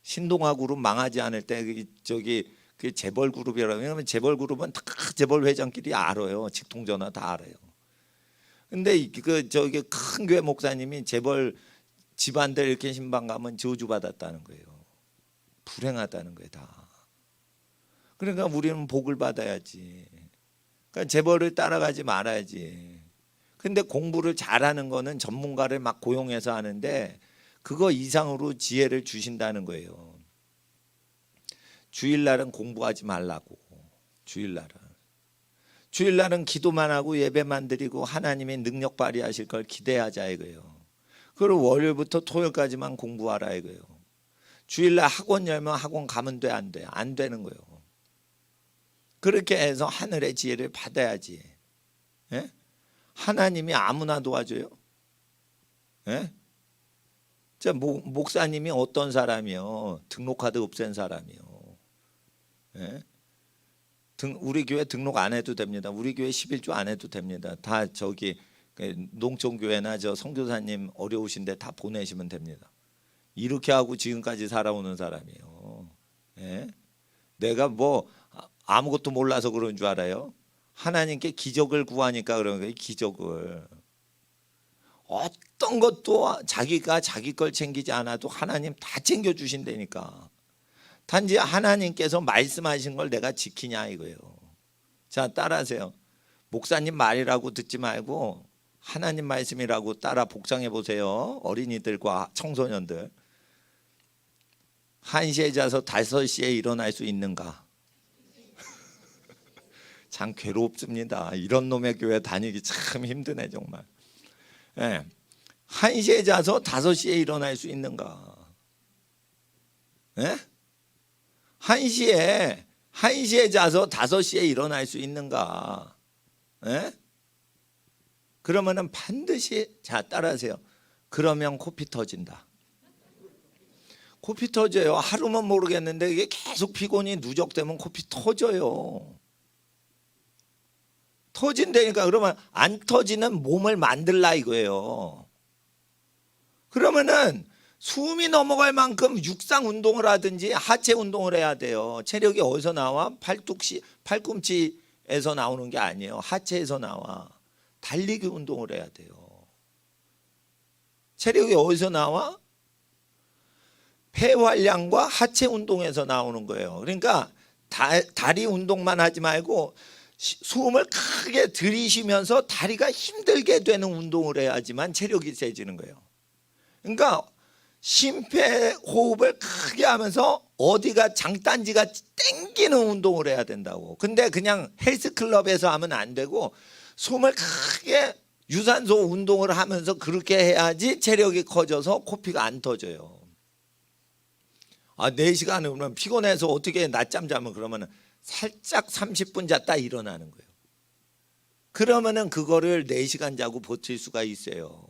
신동아 그룹 망하지 않을 때 저기 그 재벌 그룹이라고. 왜냐면 재벌 그룹은 다 재벌 회장끼리 알아요. 직통전화 다 알아요. 근데 그 저기 큰 교회 목사님이 재벌 집안들 이렇게 신방 가면 저주받았다는 거예요. 불행하다는 거예요 다. 그러니까 우리는 복을 받아야지. 그러니까 재벌을 따라가지 말아야지. 근데 공부를 잘하는 거는 전문가를 막 고용해서 하는데 그거 이상으로 지혜를 주신다는 거예요. 주일날은 공부하지 말라고. 주일날은 기도만 하고 예배만 드리고 하나님의 능력 발휘하실 걸 기대하자 이거예요. 그리고 월요일부터 토요일까지만 공부하라 이거예요. 주일날 학원 열면 학원 가면 돼 안 돼? 안 되는 거예요. 그렇게 해서 하늘의 지혜를 받아야지. 예? 하나님이 아무나 도와줘요? 예? 자, 목사님이 어떤 사람이요? 등록카드 없앤 사람이요. 예? 우리 교회 등록 안 해도 됩니다. 우리 교회 11조 안 해도 됩니다. 다 저기 농촌교회나 저 선교사님 어려우신데 다 보내시면 됩니다. 이렇게 하고 지금까지 살아오는 사람이에요. 예? 내가 뭐 아무것도 몰라서 그런 줄 알아요? 하나님께 기적을 구하니까 그런 거예요. 기적을. 어떤 것도 자기가 자기 걸 챙기지 않아도 하나님 다 챙겨주신다니까. 단지 하나님께서 말씀하신 걸 내가 지키냐 이거예요. 자, 따라하세요. 목사님 말이라고 듣지 말고 하나님 말씀이라고 따라 복장해 보세요. 어린이들과 청소년들. 1시에 자서 5시에 일어날 수 있는가? 참 괴롭습니다. 이런 놈의 교회 다니기 참 힘드네 정말. 예. 1시에 자서 5시에 일어날 수 있는가? 예? 1시에 자서 5시에 일어날 수 있는가? 예? 그러면은 반드시 자 따라하세요. 그러면 코피 터진다. 코피 터져요. 하루만 모르겠는데 이게 계속 피곤이 누적되면 코피 터져요. 터진다니까. 그러면 안 터지는 몸을 만들라 이거예요. 그러면은 숨이 넘어갈 만큼 육상 운동을 하든지 하체 운동을 해야 돼요. 체력이 어디서 나와? 팔꿈치에서 나오는 게 아니에요. 하체에서 나와. 달리기 운동을 해야 돼요. 체력이 어디서 나와? 폐활량과 하체 운동에서 나오는 거예요. 그러니까 다리 운동만 하지 말고 숨을 크게 들이쉬면서 다리가 힘들게 되는 운동을 해야지만 체력이 세지는 거예요. 그러니까 심폐호흡을 크게 하면서 어디가 장단지가 땡기는 운동을 해야 된다고. 근데 그냥 헬스클럽에서 하면 안 되고 숨을 크게 유산소 운동을 하면서 그렇게 해야지 체력이 커져서 코피가 안 터져요. 4시간 그러면 피곤해서 어떻게 낮잠 자면 그러면 살짝 30분 잤다 일어나는 거예요. 그러면은 그거를 4시간 자고 버틸 수가 있어요.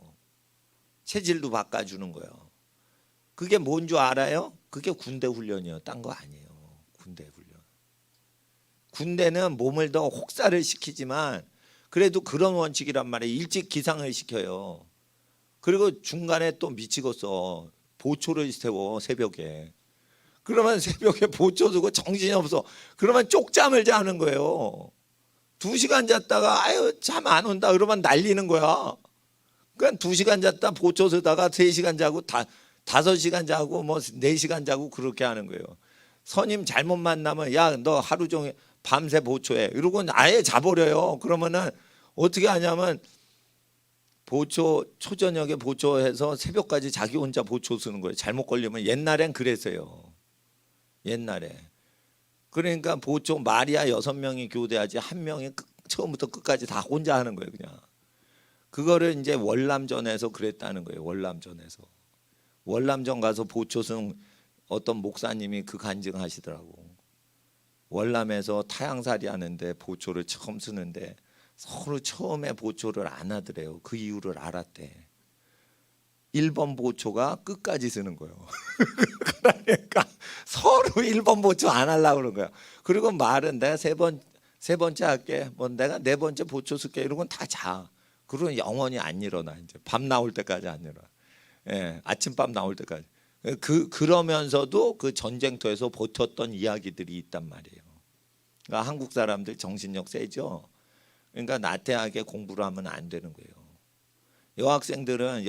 체질도 바꿔주는 거예요. 그게 뭔 줄 알아요? 그게 군대 훈련이에요. 딴 거 아니에요. 군대 훈련. 군대는 몸을 더 혹사를 시키지만 그래도 그런 원칙이란 말이에요. 일찍 기상을 시켜요. 그리고 중간에 또 미치겠어. 보초를 세워 새벽에. 그러면 새벽에 보초 두고 정신이 없어. 그러면 쪽잠을 자는 거예요. 2시간 잤다가 아유 잠 안 온다 그러면 날리는 거야. 그러니까 2시간 잤다 보초 쓰다가 3시간 자고 5시간 자고 뭐 4시간 자고 그렇게 하는 거예요. 선임 잘못 만나면 야 너 하루 종일 밤새 보초해 이러고 아예 자버려요. 그러면은 어떻게 하냐면 보초 초저녁에 보초해서 새벽까지 자기 혼자 보초 쓰는 거예요. 잘못 걸리면 옛날엔 그랬어요. 옛날에. 그러니까 보초 마리아 6명이 교대하지 한 명이 처음부터 끝까지 다 혼자 하는 거예요. 그냥. 그거를 이제 월남전에서 그랬다는 거예요. 월남전에서. 월남전 가서 보초 쓴 어떤 목사님이 그 간증하시더라고. 월남에서 타향살이 하는데 보초를 처음 쓰는데 서로 처음에 보초를 안 하더래요. 그 이유를 알았대. 1번 보초가 끝까지 쓰는 거예요. 그러니까 서로 1번 보초 안 하려고 그런 거야. 그리고 말은 내가 세 번째 할게. 뭐 내가 4번째 보초 쓸게. 이러고는 다 자. 그러면 영원히 안 일어나. 이제 밤 나올 때까지 안 일어나. 예, 아침밤 나올 때까지. 그러면서도 그 전쟁터에서 버텼던 이야기들이 있단 말이에요. 그러니까 한국 사람들 정신력 세죠. 그러니까 나태하게 공부를 하면 안 되는 거예요. 여학생들은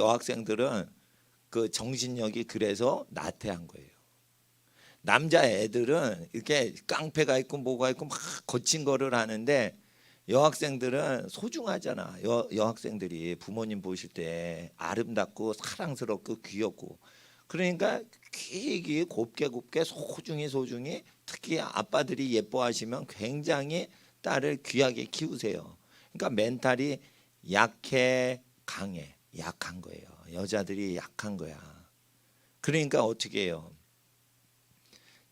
그 정신력이 그래서 나태한 거예요. 남자 애들은 이렇게 깡패가 있고 뭐가 있고 막 거친 거를 하는데 여학생들은 소중하잖아. 여학생들이 부모님 보실 때 아름답고 사랑스럽고 귀엽고 그러니까 귀 곱게 소중히 특히 아빠들이 예뻐하시면 굉장히 딸을 귀하게 키우세요. 그러니까 멘탈이 약한 거예요. 여자들이 약한 거야. 그러니까 어떻게 해요?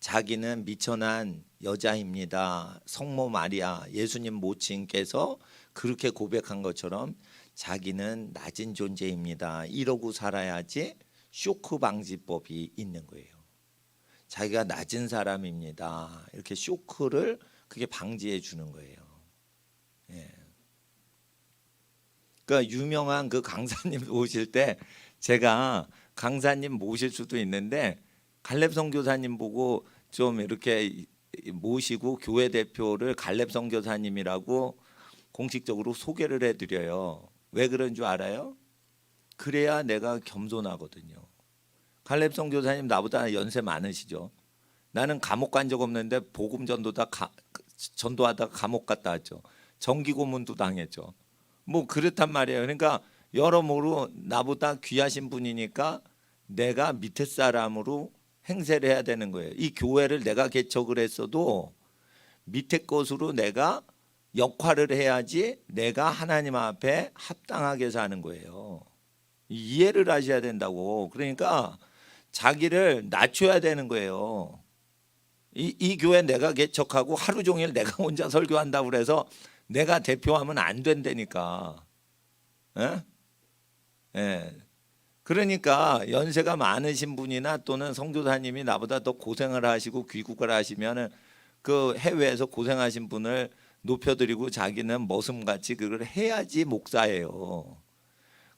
자기는 미천한 여자입니다. 성모 마리아 예수님 모친께서 그렇게 고백한 것처럼 자기는 낮은 존재입니다. 이러고 살아야지 쇼크 방지법이 있는 거예요. 자기가 낮은 사람입니다. 이렇게 쇼크를 그게 방지해 주는 거예요. 예. 그러니까 유명한 그 강사님 오실 때 제가 강사님 모실 수도 있는데 갈렙 선교사님 보고 좀 이렇게 모시고 교회 대표를 갈렙 선교사님이라고 공식적으로 소개를 해드려요. 왜 그런 줄 알아요? 그래야 내가 겸손하거든요. 갈렙 선교사님 나보다 연세 많으시죠. 나는 감옥 간 적 없는데 복음 전도하다가 감옥 갔다 왔죠. 정기 고문도 당했죠. 뭐 그렇단 말이에요. 그러니까 여러모로 나보다 귀하신 분이니까 내가 밑에 사람으로 행세를 해야 되는 거예요. 이 교회를 내가 개척을 했어도 밑에 것으로 내가 역할을 해야지 내가 하나님 앞에 합당하게 사는 거예요. 이해를 하셔야 된다고. 그러니까 자기를 낮춰야 되는 거예요. 이 교회 내가 개척하고 하루 종일 내가 혼자 설교한다고 그래서 내가 대표하면 안 된다니까. 예? 예. 그러니까 연세가 많으신 분이나 또는 선교사님이 나보다 더 고생을 하시고 귀국을 하시면은 그 해외에서 고생하신 분을 높여드리고 자기는 머슴같이 그걸 해야지 목사예요.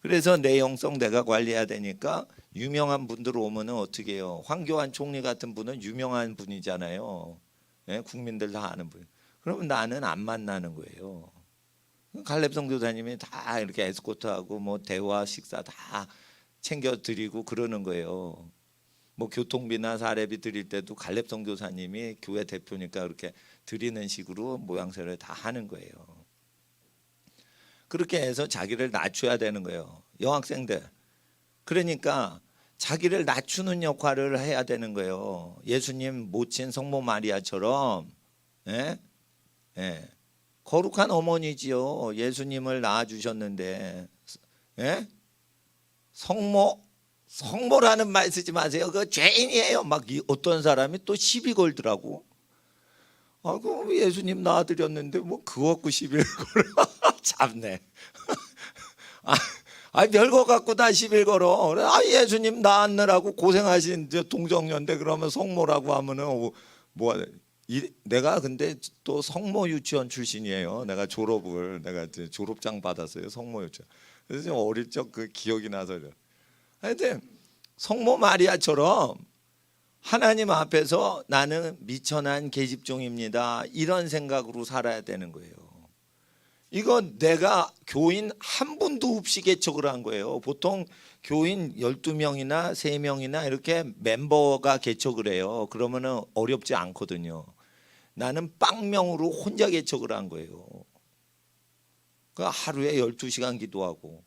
그래서 내 영성 내가 관리해야 되니까 유명한 분들 오면은 어떻게 해요? 황교안 총리 같은 분은 유명한 분이잖아요. 예? 국민들 다 아는 분. 그러면 나는 안 만나는 거예요. 갈렙 선교사님이 다 이렇게 에스코트하고 뭐 대화 식사 다 챙겨드리고 그러는 거예요. 뭐 교통비나 사례비 드릴 때도 갈렙 선교사님이 교회 대표니까 그렇게 드리는 식으로 모양새를 다 하는 거예요. 그렇게 해서 자기를 낮춰야 되는 거예요. 여학생들. 그러니까 자기를 낮추는 역할을 해야 되는 거예요. 예수님 모친 성모 마리아처럼. 예? 예. 거룩한 어머니지요. 예수님을 낳아주셨는데. 예? 성모라는 말 쓰지 마세요. 그 죄인이에요. 막 어떤 사람이 또 시비 걸더라고. 아이고 예수님 낳아드렸는데 뭐 그거 갖고 시비를 걸어. 참네. 별거 갖고 다 시비를 걸어. 예수님 낳느라고 고생하신 동정녀인데 그러면 성모라고 하면은 내가 근데 또 성모 유치원 출신이에요. 내가 졸업장 받았어요. 성모 유치원. 그래서 좀 어릴 적 그 기억이 나서. 하여튼 성모 마리아처럼 하나님 앞에서 나는 미천한 계집종입니다. 이런 생각으로 살아야 되는 거예요. 이건 내가 교인 한 분도 없이 개척을 한 거예요. 보통 교인 12명이나 3명이나 이렇게 멤버가 개척을 해요. 그러면은 어렵지 않거든요. 나는 빵명으로 혼자 개척을 한 거예요. 그러니까 하루에 12시간 기도하고.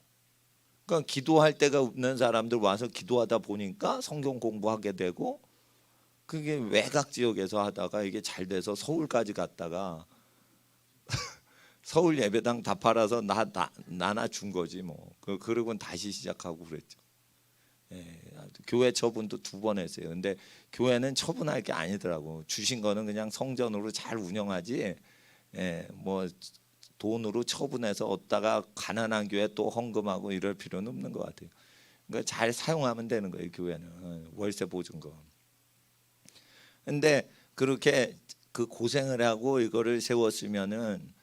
그러니까 기도할 데가 없는 사람들 와서 기도하다 보니까 성경 공부하게 되고, 그게 외곽 지역에서 하다가 이게 잘 돼서 서울까지 갔다가 서울 예배당 다 팔아서 나나 준 거지 뭐. 그러고는 다시 시작하고 그랬죠. 예, 교회 처분도 2번 했어요. 근데 교회는 처분할 게 아니더라고. 주신 거는 그냥 성전으로 잘 운영하지. 예, 뭐 돈으로 처분해서 얻다가 가난한 교회 또 헌금하고 이럴 필요는 없는 것 같아요. 그러니까 잘 사용하면 되는 거예요. 교회는 월세 보증금. 근데 그렇게 그 고생을 하고 이거를 세웠으면은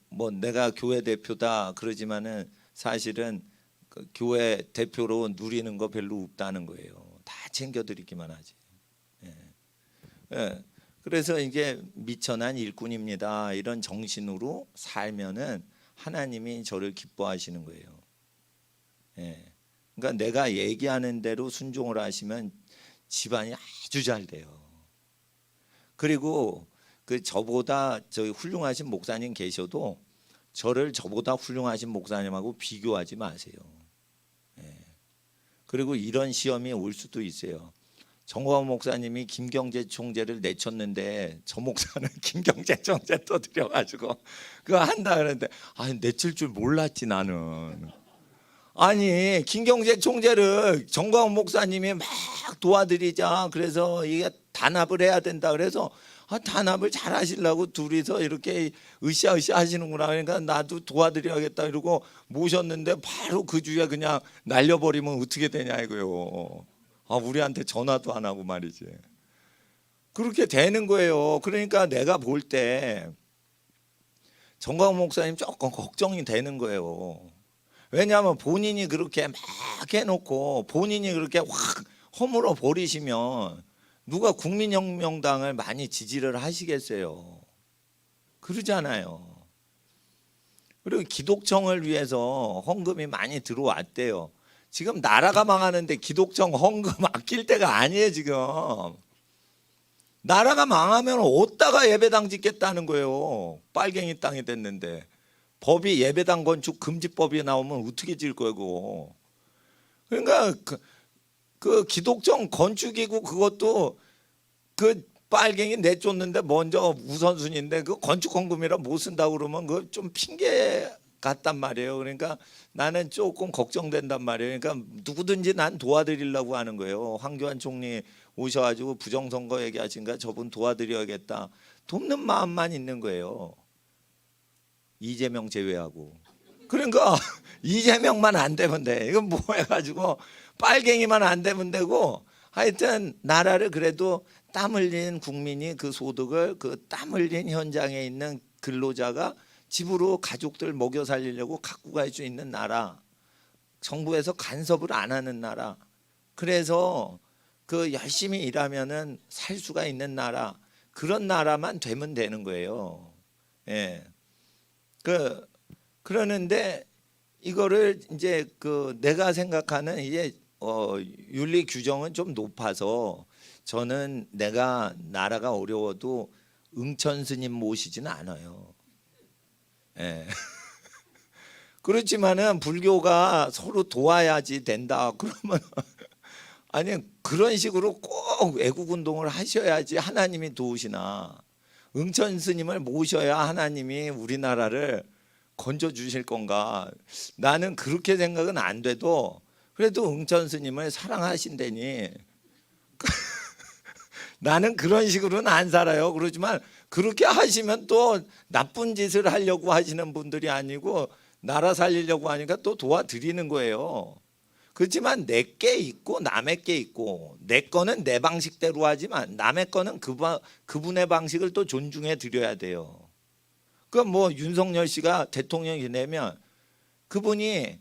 뭐 내가 교회 대표다 그러지만은 사실은 그 교회 대표로 누리는 거 별로 없다는 거예요. 다 챙겨드리기만 하지. 예. 예. 그래서 이게 미천한 일꾼입니다. 이런 정신으로 살면은 하나님이 저를 기뻐하시는 거예요. 예. 그러니까 내가 얘기하는 대로 순종을 하시면 집안이 아주 잘 돼요. 그리고 저보다 훌륭하신 목사님 계셔도 저를 저보다 훌륭하신 목사님하고 비교하지 마세요. 예. 그리고 이런 시험이 올 수도 있어요. 정광훈 목사님이 김경재 총재를 내쳤는데 저 목사는 김경재 총재 또 들여가지고 그거 한다 그러는데 내칠 줄 몰랐지 나는. 아니 김경재 총재를 정광훈 목사님이 막 도와드리자 그래서 이게 단합을 해야 된다 그래서 단합을 잘 하시려고 둘이서 이렇게 으쌰으쌰 하시는구나. 그러니까 나도 도와드려야겠다 이러고 모셨는데 바로 그 주에 그냥 날려버리면 어떻게 되냐 이거요. 우리한테 전화도 안 하고 말이지. 그렇게 되는 거예요. 그러니까 내가 볼 때 정광훈 목사님 조금 걱정이 되는 거예요. 왜냐하면 본인이 그렇게 막 해놓고 본인이 그렇게 확 허물어 버리시면 누가 국민혁명당을 많이 지지를 하시겠어요? 그러잖아요. 그리고 기독청을 위해서 헌금이 많이 들어왔대요. 지금 나라가 망하는데 기독청 헌금 아낄 때가 아니에요. 지금 나라가 망하면 어디다가 예배당 짓겠다는 거예요. 빨갱이 땅이 됐는데 법이 예배당 건축 금지법이 나오면 어떻게 질 거고. 그러니까 그 기독청 건축이고 그것도 그 빨갱이 내쫓는데 먼저 우선순위인데 그 건축 헌금이라 못 쓴다고 그러면 그 좀 핑계 같단 말이에요. 그러니까 나는 조금 걱정된단 말이에요. 그러니까 누구든지 난 도와드리려고 하는 거예요. 황교안 총리 오셔가지고 부정선거 얘기하신가 저분 도와드려야겠다. 돕는 마음만 있는 거예요. 이재명 제외하고. 그러니까 이재명만 안 되면 돼. 이건 뭐 해가지고 빨갱이만 안 되면 되고 하여튼 나라를 그래도 땀 흘린 국민이 그 소득을 그 땀 흘린 현장에 있는 근로자가 집으로 가족들 먹여 살리려고 갖고 갈 수 있는 나라. 정부에서 간섭을 안 하는 나라. 그래서 그 열심히 일하면은 살 수가 있는 나라. 그런 나라만 되면 되는 거예요. 예. 그러는데 이거를 이제 내가 생각하는 이제 윤리 규정은 좀 높아서 저는 내가 나라가 어려워도 응천 스님 모시지는 않아요. 예. 그렇지만은 불교가 서로 도와야지 된다. 그러면 아니 그런 식으로 꼭 애국 운동을 하셔야지 하나님이 도우시나. 응천 스님을 모셔야 하나님이 우리나라를 건져 주실 건가? 나는 그렇게 생각은 안 돼도 그래도 응천 스님을 사랑하신다니 나는 그런 식으로는 안 살아요. 그렇지만 그렇게 하시면 또 나쁜 짓을 하려고 하시는 분들이 아니고 나라 살리려고 하니까 또 도와드리는 거예요. 그렇지만 내 게 있고 남의 게 있고 내 거는 내 방식대로 하지만 남의 거는 그분의 방식을 또 존중해 드려야 돼요. 그럼 뭐 윤석열 씨가 대통령이 되면 그분이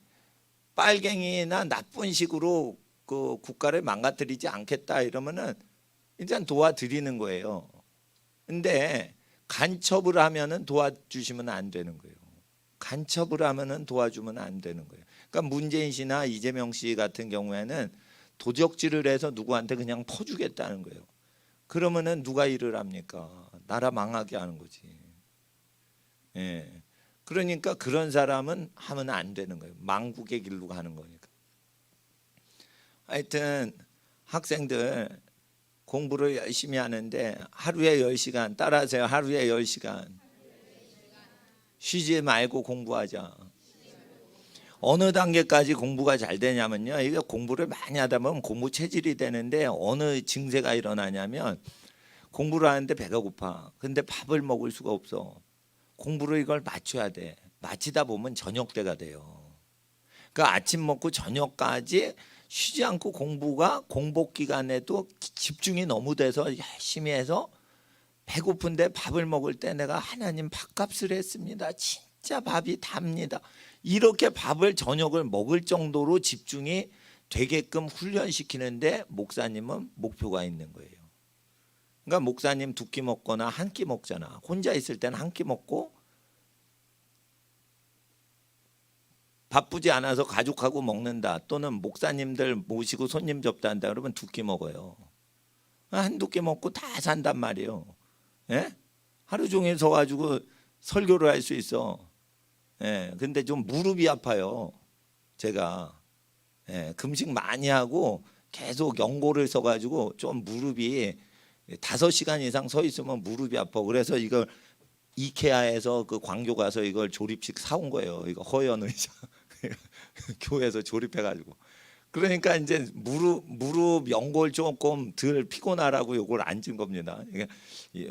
빨갱이나 나쁜 식으로 그 국가를 망가뜨리지 않겠다 이러면은 일단 도와드리는 거예요. 근데 간첩을 하면은 도와주시면 안 되는 거예요. 간첩을 하면은 도와주면 안 되는 거예요. 그러니까 문재인 씨나 이재명 씨 같은 경우에는 도적질을 해서 누구한테 그냥 퍼주겠다는 거예요. 그러면은 누가 일을 합니까? 나라 망하게 하는 거지. 예. 그러니까 그런 사람은 하면 안 되는 거예요. 망국의 길로 가는 거니까. 하여튼 학생들 공부를 열심히 하는데 하루에 10시간 따라하세요. 하루에 10시간. 쉬지 말고 공부하자. 어느 단계까지 공부가 잘 되냐면요. 이게 공부를 많이 하다 보면 공부 체질이 되는데 어느 증세가 일어나냐면 공부를 하는데 배가 고파. 근데 밥을 먹을 수가 없어. 공부를 이걸 맞춰야 돼. 마치다 보면 저녁 때가 돼요. 그러니까 아침 먹고 저녁까지 쉬지 않고 공부가 공복 기간에도 집중이 너무 돼서 열심히 해서 배고픈데 밥을 먹을 때 내가 하나님 밥값을 했습니다. 진짜 밥이 답니다. 이렇게 밥을 저녁을 먹을 정도로 집중이 되게끔 훈련시키는데 목사님은 목표가 있는 거예요. 그러니까 목사님 2끼 먹거나 1끼 먹잖아. 혼자 있을 때는 1끼 먹고 바쁘지 않아서 가족하고 먹는다. 또는 목사님들 모시고 손님 접대한다. 그러면 2끼 먹어요. 1~2끼 먹고 다 산단 말이에요. 예? 하루 종일 서가지고 설교를 할 수 있어. 예, 근데 좀 무릎이 아파요. 제가 금식 많이 하고 계속 연고를 써가지고 좀 무릎이 5시간 이상 서 있으면 무릎이 아파. 그래서 이걸 이케아에서 그 광교 가서 이걸 조립식 사온 거예요. 이거 허연 의자 교회에서 조립해가지고. 그러니까 이제 무릎 연골 조금 덜 피곤하라고 이걸 앉은 겁니다.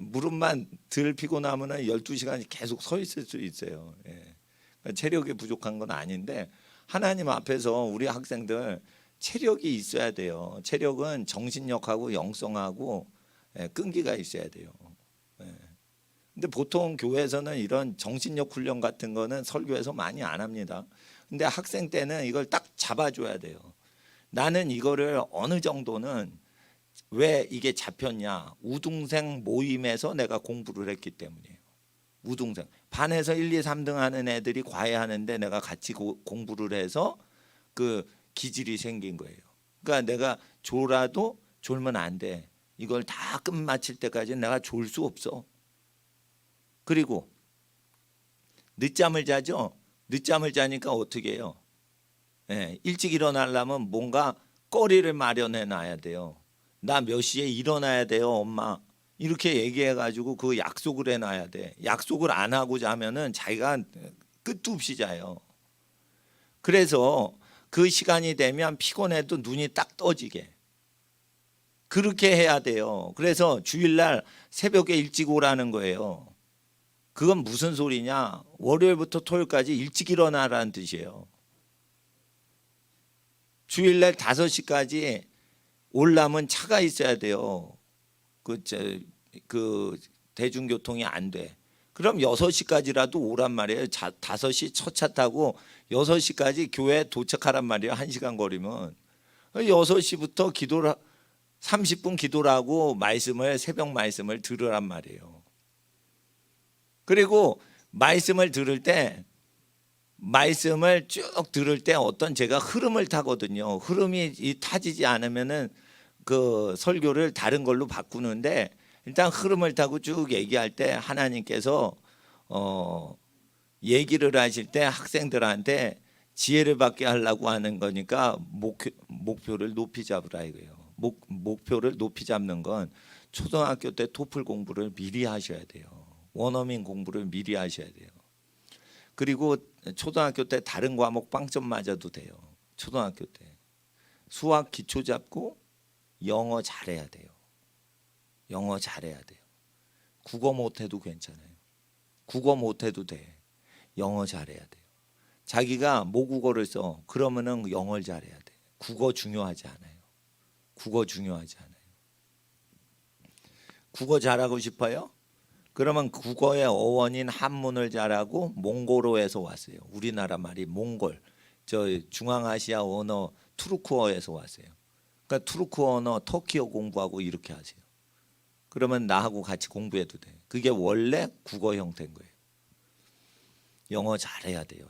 무릎만 덜 피곤하면은 12시간 계속 서 있을 수 있어요. 그러니까 체력이 부족한 건 아닌데 하나님 앞에서 우리 학생들 체력이 있어야 돼요. 체력은 정신력하고 영성하고 끈기가 있어야 돼요. 근데 보통 교회에서는 이런 정신력 훈련 같은 거는 설교에서 많이 안 합니다. 근데 학생 때는 이걸 딱 잡아줘야 돼요. 나는 이거를 어느 정도는 왜 이게 잡혔냐? 우등생 모임에서 내가 공부를 했기 때문이에요. 우등생 반에서 1, 2, 3등 하는 애들이 과외하는데 내가 같이 공부를 해서 그 기질이 생긴 거예요. 그러니까 내가 졸아도 졸면 안 돼. 이걸 다 끝마칠 때까지 내가 졸 수 없어. 그리고 늦잠을 자죠. 늦잠을 자니까 어떻게 해요? 일찍 일어나려면 뭔가 거리를 마련해 놔야 돼요. 나 몇 시에 일어나야 돼요, 엄마. 이렇게 얘기해 가지고 그 약속을 해 놔야 돼. 약속을 안 하고 자면은 자기가 끝도 없이 자요. 그래서 그 시간이 되면 피곤해도 눈이 딱 떠지게. 그렇게 해야 돼요. 그래서 주일날 새벽에 일찍 오라는 거예요. 그건 무슨 소리냐? 월요일부터 토요일까지 일찍 일어나라는 뜻이에요. 주일날 5시까지 오려면 차가 있어야 돼요. 그 대중교통이 안 돼. 그럼 6시까지라도 오란 말이에요. 5시 첫 차 타고 6시까지 교회에 도착하란 말이에요. 1시간 거리면. 6시부터 기도를 30분 기도를 하고 새벽 말씀을 들으란 말이에요. 그리고 말씀을 들을 때 말씀을 쭉 들을 때 어떤 제가 흐름을 타거든요. 흐름이 타지지 않으면은 그 설교를 다른 걸로 바꾸는데, 일단 흐름을 타고 쭉 얘기할 때 하나님께서 얘기를 하실 때 학생들한테 지혜를 받게 하려고 하는 거니까 목표를 높이 잡으라 이거예요. 목표를 높이 잡는 건 초등학교 때 토플 공부를 미리 하셔야 돼요. 원어민 공부를 미리 하셔야 돼요. 그리고 초등학교 때 다른 과목 빵점 맞아도 돼요. 초등학교 때 수학 기초 잡고 영어 잘해야 돼요. 영어 잘해야 돼요. 국어 못해도 괜찮아요. 국어 못해도 돼. 영어 잘해야 돼요. 자기가 모국어를 써. 그러면은 영어를 잘해야 돼. 국어 중요하지 않아요. 국어 중요하지 않아요. 국어 잘하고 싶어요? 그러면 국어의 어원인 한문을 잘하고 몽골어에서 왔어요. 우리나라 말이 몽골, 저 중앙아시아 언어 투르크어에서 왔어요. 그러니까 투르크 언어, 터키어 공부하고 이렇게 하세요. 그러면 나하고 같이 공부해도 돼. 그게 원래 국어 형태인 거예요. 영어 잘해야 돼요.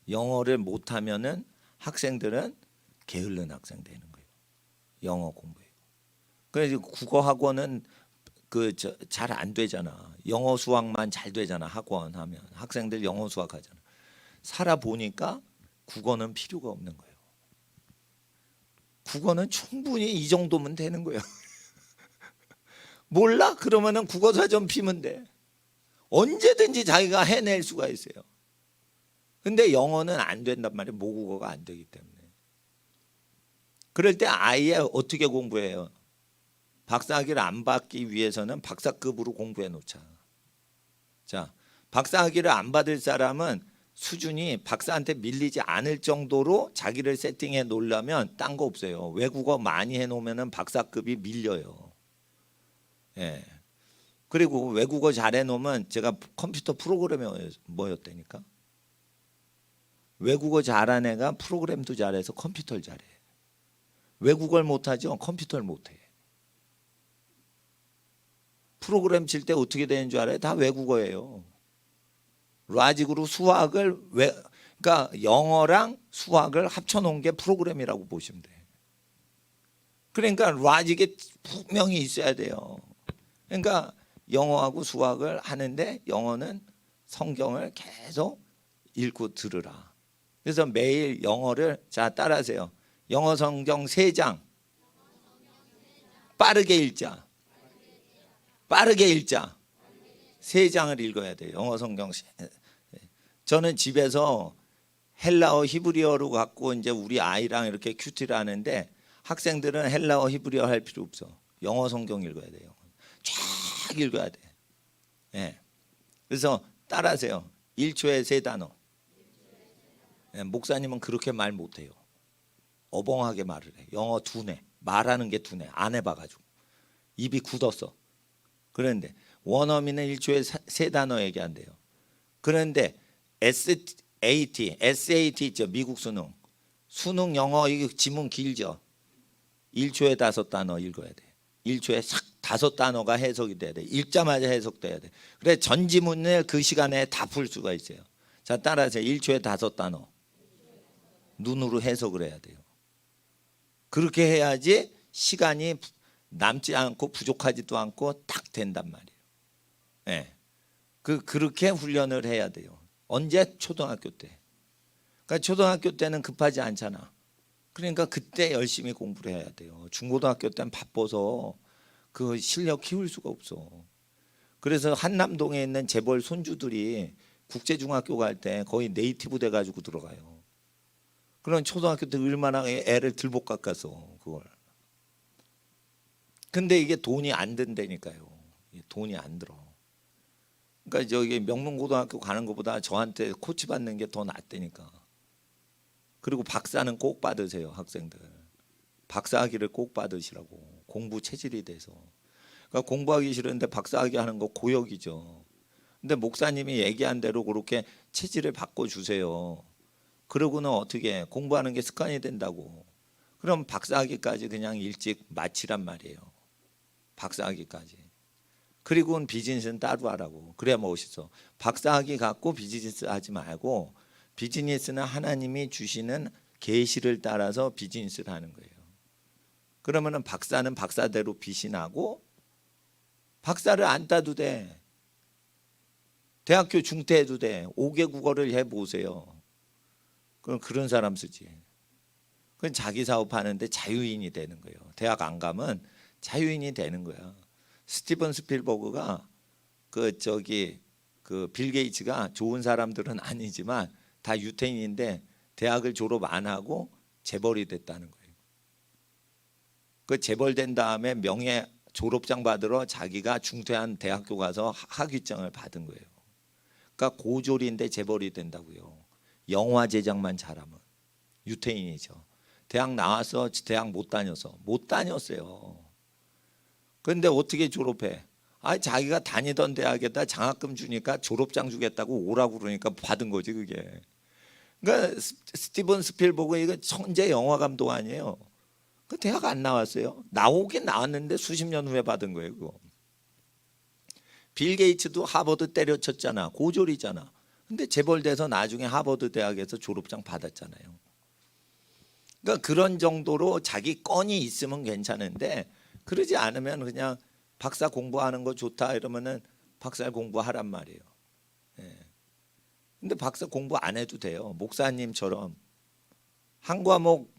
영어를 못하면은 학생들은 게을른 학생 되는 거예요. 영어 공부해요. 그래서 국어 학원은 잘 안 되잖아. 영어 수학만 잘 되잖아. 학원 하면 학생들 영어 수학 하잖아. 살아 보니까 국어는 필요가 없는 거예요. 국어는 충분히 이 정도면 되는 거예요. 몰라? 그러면은 국어사전 피면 돼. 언제든지 자기가 해낼 수가 있어요. 근데 영어는 안 된단 말이에요. 모국어가 안 되기 때문에. 그럴 때 아예 어떻게 공부해요? 박사학위를 안 받기 위해서는 박사급으로 공부해 놓자. 자, 박사학위를 안 받을 사람은 수준이 박사한테 밀리지 않을 정도로 자기를 세팅해 놓으려면 딴 거 없어요. 외국어 많이 해 놓으면은 박사급이 밀려요. 예. 그리고 외국어 잘해 놓으면 제가 컴퓨터 프로그래머였다니까. 외국어 잘한 애가 프로그램도 잘해서 컴퓨터를 잘해. 외국어를 못하죠. 컴퓨터를 못해. 프로그램 칠 때 어떻게 되는 줄 알아요? 다 외국어예요. 라직으로 수학을 그러니까 영어랑 수학을 합쳐놓은 게 프로그램이라고 보시면 돼. 그러니까 라직에 분명히 있어야 돼요. 그러니까 영어하고 수학을 하는데 영어는 성경을 계속 읽고 들으라. 그래서 매일 영어를 자 따라하세요. 영어 성경 3장 빠르게 읽자. 빠르게 읽자. 3장을 읽어야 돼요. 영어 성경. 저는 집에서 헬라어 히브리어로 갖고 이제 우리 아이랑 이렇게 큐티를 하는데 학생들은 헬라어 히브리어 할 필요 없어. 영어 성경 읽어야 돼요. 쫙 읽어야 돼. 네. 그래서 따라하세요. 1초에 3단어. 네, 목사님은 그렇게 말 못해요. 어벙하게 말을 해. 영어 두뇌. 말하는 게 두뇌. 안 해봐가지고. 입이 굳었어. 그런데 원어민은 1초에 3단어 얘기한대요. 그런데 SAT 있죠. 미국 수능. 수능 영어 이거 지문 길죠. 1초에 5단어 읽어야 돼. 1초에 싹 5단어가 해석이 돼야 돼. 읽자마자 해석돼야 돼. 그래 전 지문을 그 시간에 다 풀 수가 있어요. 자 따라하세요. 1초에 5단어. 눈으로 해석을 해야 돼요. 그렇게 해야지 시간이 남지 않고 부족하지도 않고 딱 된단 말이에요. 네. 그렇게 훈련을 해야 돼요. 언제? 초등학교 때. 그러니까 초등학교 때는 급하지 않잖아. 그러니까 그때 열심히 공부를 해야 돼요. 중고등학교 때는 바빠서 그 실력 키울 수가 없어. 그래서 한남동에 있는 재벌 손주들이 국제중학교 갈 때 거의 네이티브 돼가지고 들어가요. 그런 초등학교 때 얼마나 애를 들복 깎아서 그걸. 근데 이게 돈이 안 든다니까요. 돈이 안 들어. 그러니까 저기 명문고등학교 가는 것보다 저한테 코치 받는 게 더 낫다니까. 그리고 박사는 꼭 받으세요, 학생들. 박사학위를 꼭 받으시라고. 공부 체질이 돼서. 그러니까 공부하기 싫은데 박사학위 하는 거 고역이죠. 근데 목사님이 얘기한 대로 그렇게 체질을 바꿔주세요. 그러고는 어떻게 공부하는 게 습관이 된다고. 그럼 박사학위까지 그냥 일찍 마치란 말이에요. 박사학위까지. 그리고는 비즈니스는 따로 하라고. 그래야 멋있어. 박사학위 갖고 비즈니스 하지 말고 비즈니스는 하나님이 주시는 계시를 따라서 비즈니스를 하는 거예요. 그러면은 박사는 박사대로 빛이 나고 박사를 안 따도 돼. 대학교 중퇴해도 돼. 5개 국어를 해보세요. 그럼 그런 사람 쓰지. 그건 자기 사업하는데 자유인이 되는 거예요. 대학 안 가면 자유인이 되는 거야. 스티븐 스필버그가 빌 게이츠가 좋은 사람들은 아니지만 다 유태인인데 대학을 졸업 안 하고 재벌이 됐다는 거예요. 그 재벌된 다음에 명예 졸업장 받으러 자기가 중퇴한 대학교 가서 학위증을 받은 거예요. 그러니까 고졸인데 재벌이 된다고요. 영화 제작만 잘하면. 유태인이죠. 대학 나와서 대학 못 다녔어요. 그런데 어떻게 졸업해? 자기가 다니던 대학에다 장학금 주니까 졸업장 주겠다고 오라고 그러니까 받은 거지 그게. 그러니까 스티븐 스필버그 이거 천재 영화 감독 아니에요. 그 대학 안 나왔어요. 나오긴 나왔는데 수십 년 후에 받은 거예요. 그거. 빌 게이츠도 하버드 때려쳤잖아. 고졸이잖아. 근데 재벌돼서 나중에 하버드 대학에서 졸업장 받았잖아요. 그러니까 그런 정도로 자기 건이 있으면 괜찮은데 그러지 않으면 그냥 박사 공부하는 거 좋다 이러면은 박사 공부하란 말이에요. 예. 근데 박사 공부 안 해도 돼요. 목사님처럼 한 과목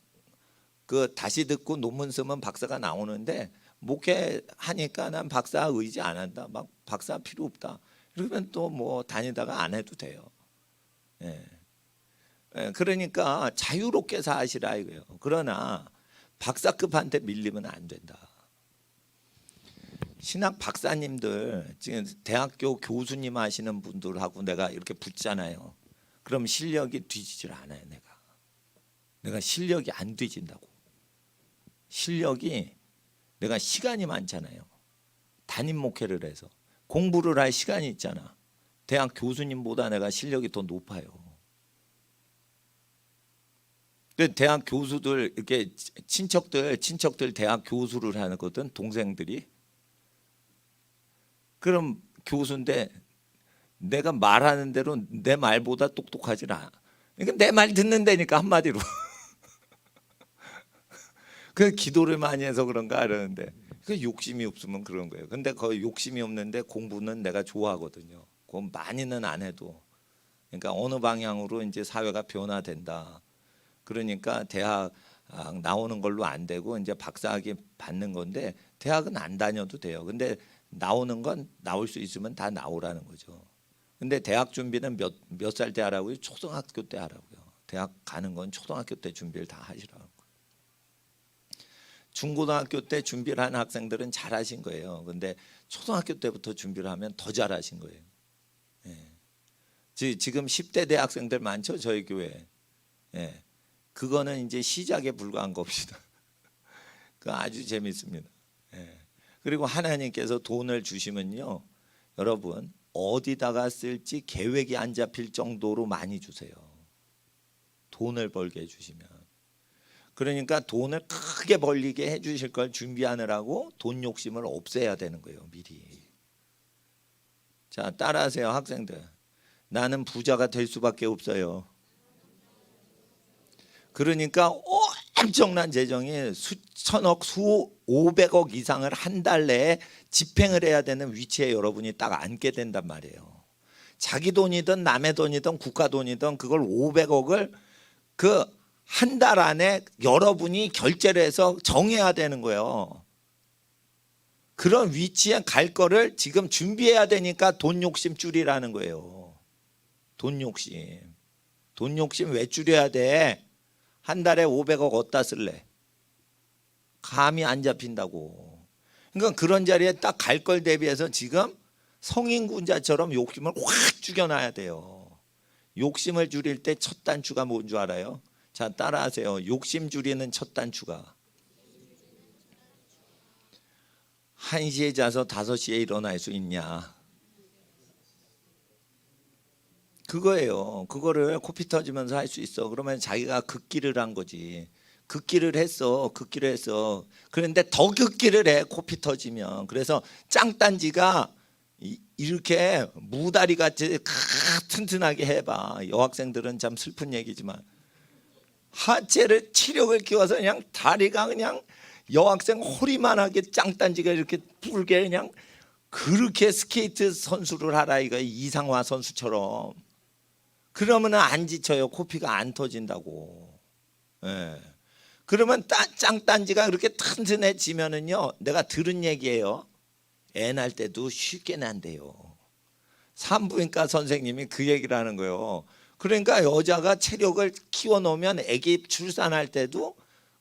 다시 듣고 논문 쓰면 박사가 나오는데 목회하니까 난 박사 의지 안 한다. 막 박사 필요 없다. 그러면 또 뭐 다니다가 안 해도 돼요. 예. 그러니까 자유롭게 사시라 이거예요. 그러나 박사급한테 밀리면 안 된다. 신학 박사님들 지금 대학교 교수님 하시는 분들하고 내가 이렇게 붙잖아요. 그럼 실력이 뒤지질 않아요. 내가 실력이 안 뒤진다고. 실력이 내가 시간이 많잖아요. 담임 목회를 해서 공부를 할 시간이 있잖아. 대학 교수님보다 내가 실력이 더 높아요. 대학 교수들 이렇게 친척들 대학 교수를 하거든 동생들이. 그럼 교수인데 내가 말하는 대로 내 말보다 똑똑하지 않아. 그러니까 내 말 듣는다니까 한마디로. 그 기도를 많이 해서 그런가 이러는데 그 욕심이 없으면 그런 거예요. 근데 거의 욕심이 없는데 공부는 내가 좋아하거든요. 그건 많이는 안 해도. 그러니까 어느 방향으로 이제 사회가 변화된다. 그러니까 대학 나오는 걸로 안 되고 이제 박사학위 받는 건데 대학은 안 다녀도 돼요. 근데 나오는 건 나올 수 있으면 다 나오라는 거죠. 근데 대학 준비는 몇 살 때 하라고요? 초등학교 때 하라고요. 대학 가는 건 초등학교 때 준비를 다 하시라고. 중고등학교 때 준비를 하는 학생들은 잘하신 거예요. 근데 초등학교 때부터 준비를 하면 더 잘하신 거예요. 예. 지금 10대 대학생들 많죠, 저희 교회에. 예. 그거는 이제 시작에 불과한 겁니다. 그 아주 재밌습니다. 예. 그리고 하나님께서 돈을 주시면요, 여러분 어디다가 쓸지 계획이 안 잡힐 정도로 많이 주세요. 돈을 벌게 해주시면. 그러니까 돈을 크게 벌리게 해주실 걸 준비하느라고 돈 욕심을 없애야 되는 거예요, 미리. 자, 따라하세요, 학생들. 나는 부자가 될 수밖에 없어요. 그러니까 엄청난 재정이 수천억, 수오백억 이상을 한 달 내에 집행을 해야 되는 위치에 여러분이 딱 앉게 된단 말이에요. 자기 돈이든 남의 돈이든 국가 돈이든 그걸 500억을 한 달 안에 여러분이 결제를 해서 정해야 되는 거예요. 그런 위치에 갈 거를 지금 준비해야 되니까 돈 욕심 줄이라는 거예요. 돈 욕심. 돈 욕심 왜 줄여야 돼? 한 달에 500억 어디다 쓸래? 감이 안 잡힌다고. 그러니까 그런 자리에 딱 갈 걸 대비해서 지금 성인군자처럼 욕심을 확 죽여놔야 돼요. 욕심을 줄일 때 첫 단추가 뭔 줄 알아요? 자, 따라하세요. 욕심 줄이는 첫 단추가 1시에 자서 5시에 일어날 수 있냐? 그거예요. 그거를 코피 터지면서 할 수 있어. 그러면 자기가 극기를 한 거지. 극기를 했어. 그런데 더 극기를 해. 코피 터지면. 그래서 짱딴지가 이렇게 무다리 같이 튼튼하게 해봐. 여학생들은 참 슬픈 얘기지만 하체를 치력을 키워서 그냥 다리가 그냥 여학생 허리만하게 짱단지가 이렇게 뿔게 그냥 그렇게 스케이트 선수를 하라 이거. 이상화 선수처럼. 그러면 안 지쳐요. 코피가 안 터진다고. 예. 그러면 짱단지가 그렇게 튼튼해지면은요, 내가 들은 얘기예요. 애 날 때도 쉽게 난대요. 산부인과 선생님이 그 얘기를 하는 거예요. 그러니까 여자가 체력을 키워놓으면 아기 출산할 때도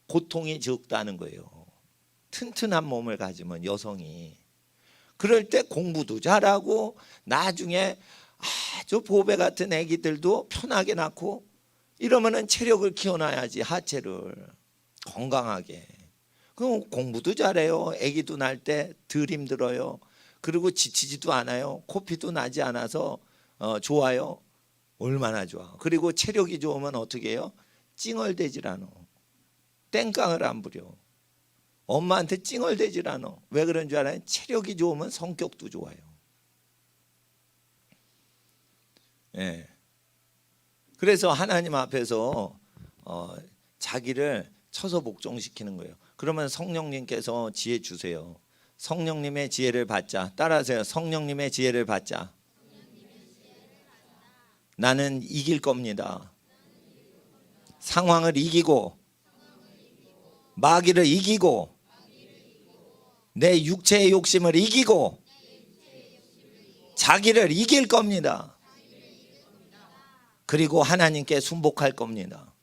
고통이 적다는 거예요. 튼튼한 몸을 가지면 여성이. 그럴 때 공부도 잘하고 나중에 아주 보배 같은 아기들도 편하게 낳고 이러면은 체력을 키워놔야지. 하체를 건강하게. 그럼 공부도 잘해요. 아기도 날 때 덜 힘들어요. 그리고 지치지도 않아요. 코피도 나지 않아서 좋아요. 얼마나 좋아. 그리고 체력이 좋으면 어떻게 해요? 찡얼대질 않아. 땡깡을 안 부려. 엄마한테 찡얼대질 않아. 왜 그런 줄 알아요? 체력이 좋으면 성격도 좋아요. 예. 그래서 하나님 앞에서 자기를 쳐서 복종시키는 거예요. 그러면 성령님께서 지혜 주세요. 성령님의 지혜를 받자. 따라하세요. 성령님의 지혜를 받자. 나는 이길 겁니다. 상황을 이기고 마귀를 이기고 내 육체의 욕심을 이기고 자기를 이길 겁니다. 그리고 하나님께 순복할 겁니다.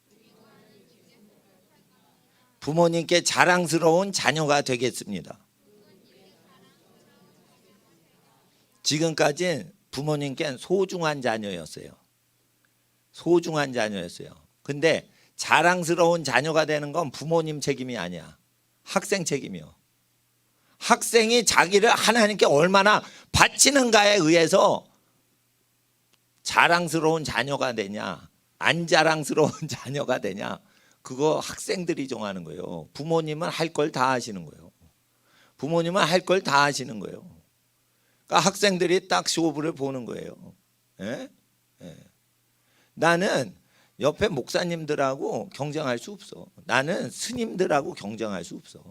부모님께 자랑스러운 자녀가 되겠습니다. 지금까지 부모님께 소중한 자녀였어요. 소중한 자녀였어요. 근데 자랑스러운 자녀가 되는 건 부모님 책임이 아니야. 학생 책임이요. 학생이 자기를 하나님께 얼마나 바치는가에 의해서 자랑스러운 자녀가 되냐, 안 자랑스러운 자녀가 되냐, 그거 학생들이 정하는 거예요. 부모님은 할 걸 다 하시는 거예요. 부모님은 할 걸 다 하시는 거예요. 그러니까 학생들이 딱 쇼부를 보는 거예요. 예? 예. 나는 옆에 목사님들하고 경쟁할 수 없어. 나는 스님들하고 경쟁할 수 없어.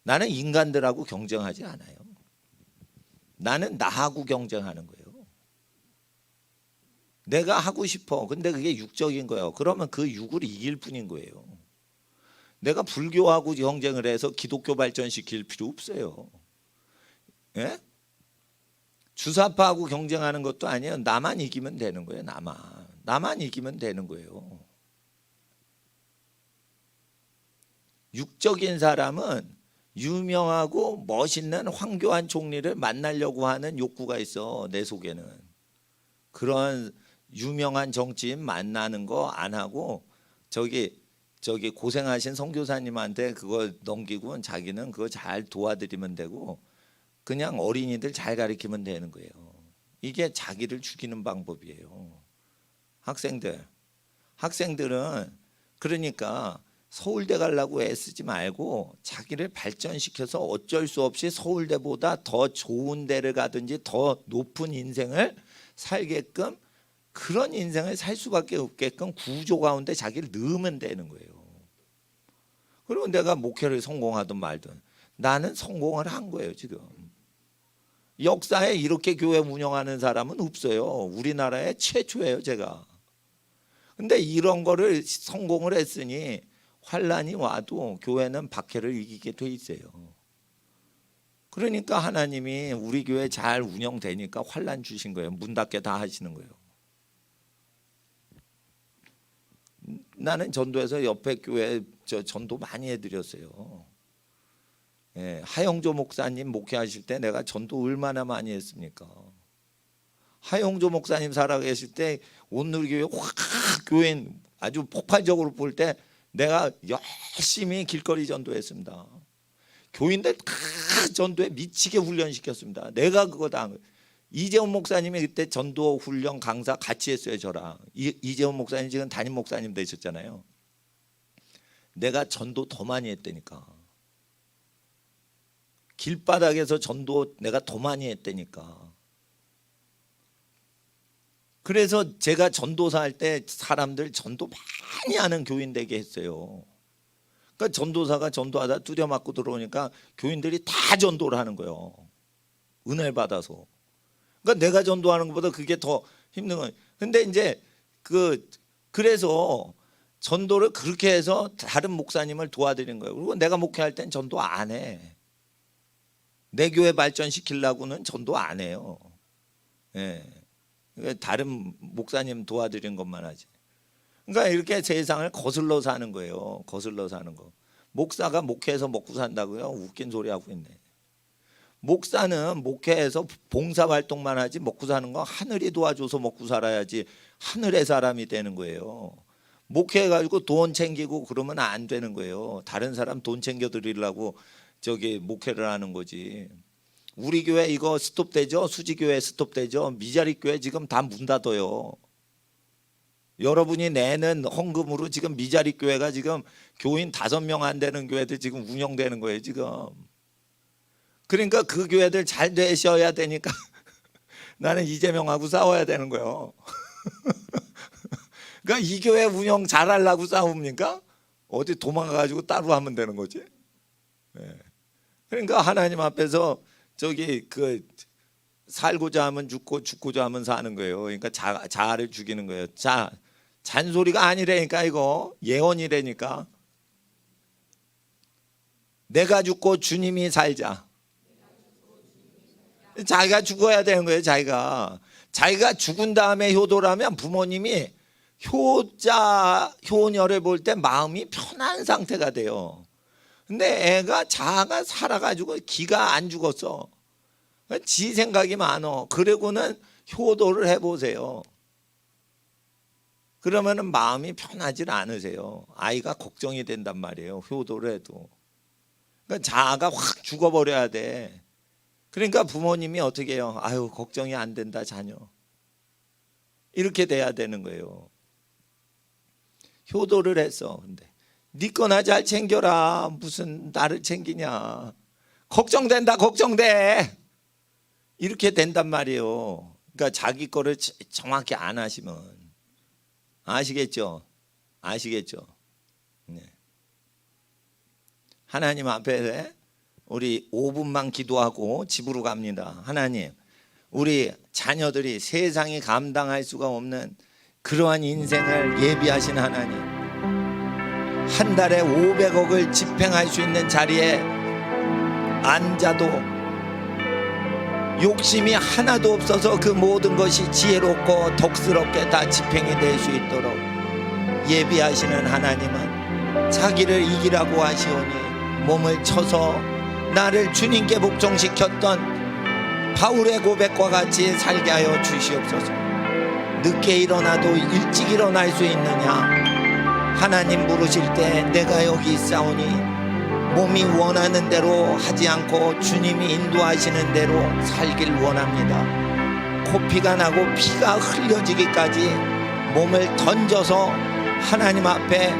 나는 인간들하고 경쟁하지 않아요. 나는 나하고 경쟁하는 거예요. 내가 하고 싶어. 근데 그게 육적인 거예요. 그러면 그 육을 이길 뿐인 거예요. 내가 불교하고 경쟁을 해서 기독교 발전시킬 필요 없어요. 예? 주사파하고 경쟁하는 것도 아니에요. 나만 이기면 되는 거예요. 나만 이기면 되는 거예요. 육적인 사람은 유명하고 멋있는 황교안 총리를 만나려고 하는 욕구가 있어. 내 속에는. 그런 유명한 정치인 만나는 거 안 하고 저기 고생하신 선교사님한테 그거 넘기고 자기는 그거 잘 도와드리면 되고 그냥 어린이들 잘 가르치면 되는 거예요. 이게 자기를 죽이는 방법이에요. 학생들은 그러니까 서울대 가려고 애쓰지 말고 자기를 발전시켜서 어쩔 수 없이 서울대보다 더 좋은 데를 가든지 더 높은 인생을 살게끔, 그런 인생을 살 수밖에 없게끔 구조 가운데 자기를 넣으면 되는 거예요. 그리고 내가 목회를 성공하든 말든 나는 성공을 한 거예요. 지금 역사에 이렇게 교회 운영하는 사람은 없어요. 우리나라에 최초예요, 제가. 근데 이런 거를 성공을 했으니 환란이 와도 교회는 박해를 이기게 돼 있어요. 그러니까 하나님이 우리 교회 잘 운영되니까 환란 주신 거예요. 문 닫게 다 하시는 거예요. 나는 전도에서 옆에 교회 전도 많이 해드렸어요. 예, 하영조 목사님 목회하실 때 내가 전도 얼마나 많이 했습니까? 하영조 목사님 살아계실 때 온누리교회 확 교회 아주 폭발적으로 볼 때 내가 열심히 길거리 전도했습니다. 교인들 다 전도에 미치게 훈련시켰습니다. 내가 그거 다 한 거예요. 이재훈 목사님이 그때 전도 훈련 강사 같이 했어요, 저랑. 이재훈 목사님 지금 담임 목사님 되셨잖아요. 내가 전도 더 많이 했다니까. 길바닥에서 전도 내가 더 많이 했다니까. 그래서 제가 전도사 할 때 사람들 전도 많이 하는 교인 되게 했어요. 그러니까 전도사가 전도하다 두려 맞고 들어오니까 교인들이 다 전도를 하는 거예요. 은혜 받아서. 그러니까 내가 전도하는 것보다 그게 더 힘든 거예요. 근데 이제 그래서 전도를 그렇게 해서 다른 목사님을 도와드린 거예요. 그리고 내가 목회할 땐 전도 안 해. 내 교회 발전시키려고는 전도 안 해요. 예. 다른 목사님 도와드린 것만 하지. 그러니까 이렇게 세상을 거슬러 사는 거예요. 거슬러 사는 거. 목사가 목회해서 먹고 산다고요? 웃긴 소리 하고 있네. 목사는 목회해서 봉사활동만 하지 먹고 사는 거 하늘이 도와줘서 먹고 살아야지 하늘의 사람이 되는 거예요. 목회해가지고 돈 챙기고 그러면 안 되는 거예요. 다른 사람 돈 챙겨드리려고 목회를 하는 거지. 우리 교회 이거 스톱되죠? 수지교회 스톱되죠? 미자립교회 지금 다 문 닫아요. 여러분이 내는 헌금으로 지금 미자립교회가 지금 교인 5명 안 되는 교회들 지금 운영되는 거예요 지금. 그러니까 그 교회들 잘 되셔야 되니까 나는 이재명하고 싸워야 되는 거예요. 그러니까 이 교회 운영 잘하려고 싸웁니까? 어디 도망가가지고 따로 하면 되는 거지. 네. 그러니까 하나님 앞에서 살고자 하면 죽고 죽고자 하면 사는 거예요. 그러니까 자아를 죽이는 거예요. 잔소리가 아니라니까 이거 예언이라니까. 내가 죽고 주님이 살자. 자기가 죽어야 되는 거예요. 자기가 죽은 다음에 효도를 하면 부모님이 효녀를 볼 때 마음이 편한 상태가 돼요. 근데 자아가 살아가지고 기가 안 죽었어. 지 생각이 많어. 그러고는 효도를 해보세요. 그러면은 마음이 편하질 않으세요. 아이가 걱정이 된단 말이에요. 효도를 해도. 그러니까 자아가 확 죽어버려야 돼. 그러니까 부모님이 어떻게 해요? 아유 걱정이 안 된다 자녀. 이렇게 돼야 되는 거예요. 효도를 했어. 근데 네 거나 잘 챙겨라. 무슨 나를 챙기냐. 걱정된다 걱정돼. 이렇게 된단 말이에요. 그러니까 자기 거를 정확히 안 하시면. 아시겠죠? 네. 하나님 앞에 우리 5분만 기도하고 집으로 갑니다. 하나님, 우리 자녀들이 세상이 감당할 수가 없는 그러한 인생을 예비하신 하나님, 한 달에 500억을 집행할 수 있는 자리에 앉아도 욕심이 하나도 없어서 그 모든 것이 지혜롭고 덕스럽게 다 집행이 될 수 있도록 예비하시는 하나님은 자기를 이기라고 하시오니 몸을 쳐서 나를 주님께 복종시켰던 바울의 고백과 같이 살게 하여 주시옵소서. 늦게 일어나도 일찍 일어날 수 있느냐. 하나님 부르실 때 내가 여기 있사오니 몸이 원하는 대로 하지 않고 주님이 인도하시는 대로 살길 원합니다. 코피가 나고 피가 흘려지기까지 몸을 던져서 하나님 앞에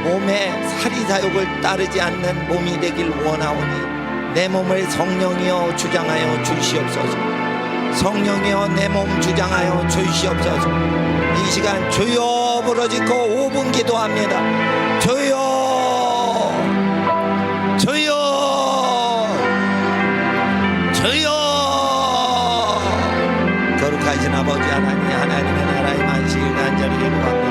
몸의 사리사욕을 따르지 않는 몸이 되길 원하오니 내 몸을 성령이여 주장하여 주시옵소서. 성령이여 내 몸 주장하여 주시옵소서. 이 시간 주여 부르짖고 5분 기도합니다. 주여 거룩하신 아버지 하나님, 하나님의 나라의 만식을 간절히 기도합니다.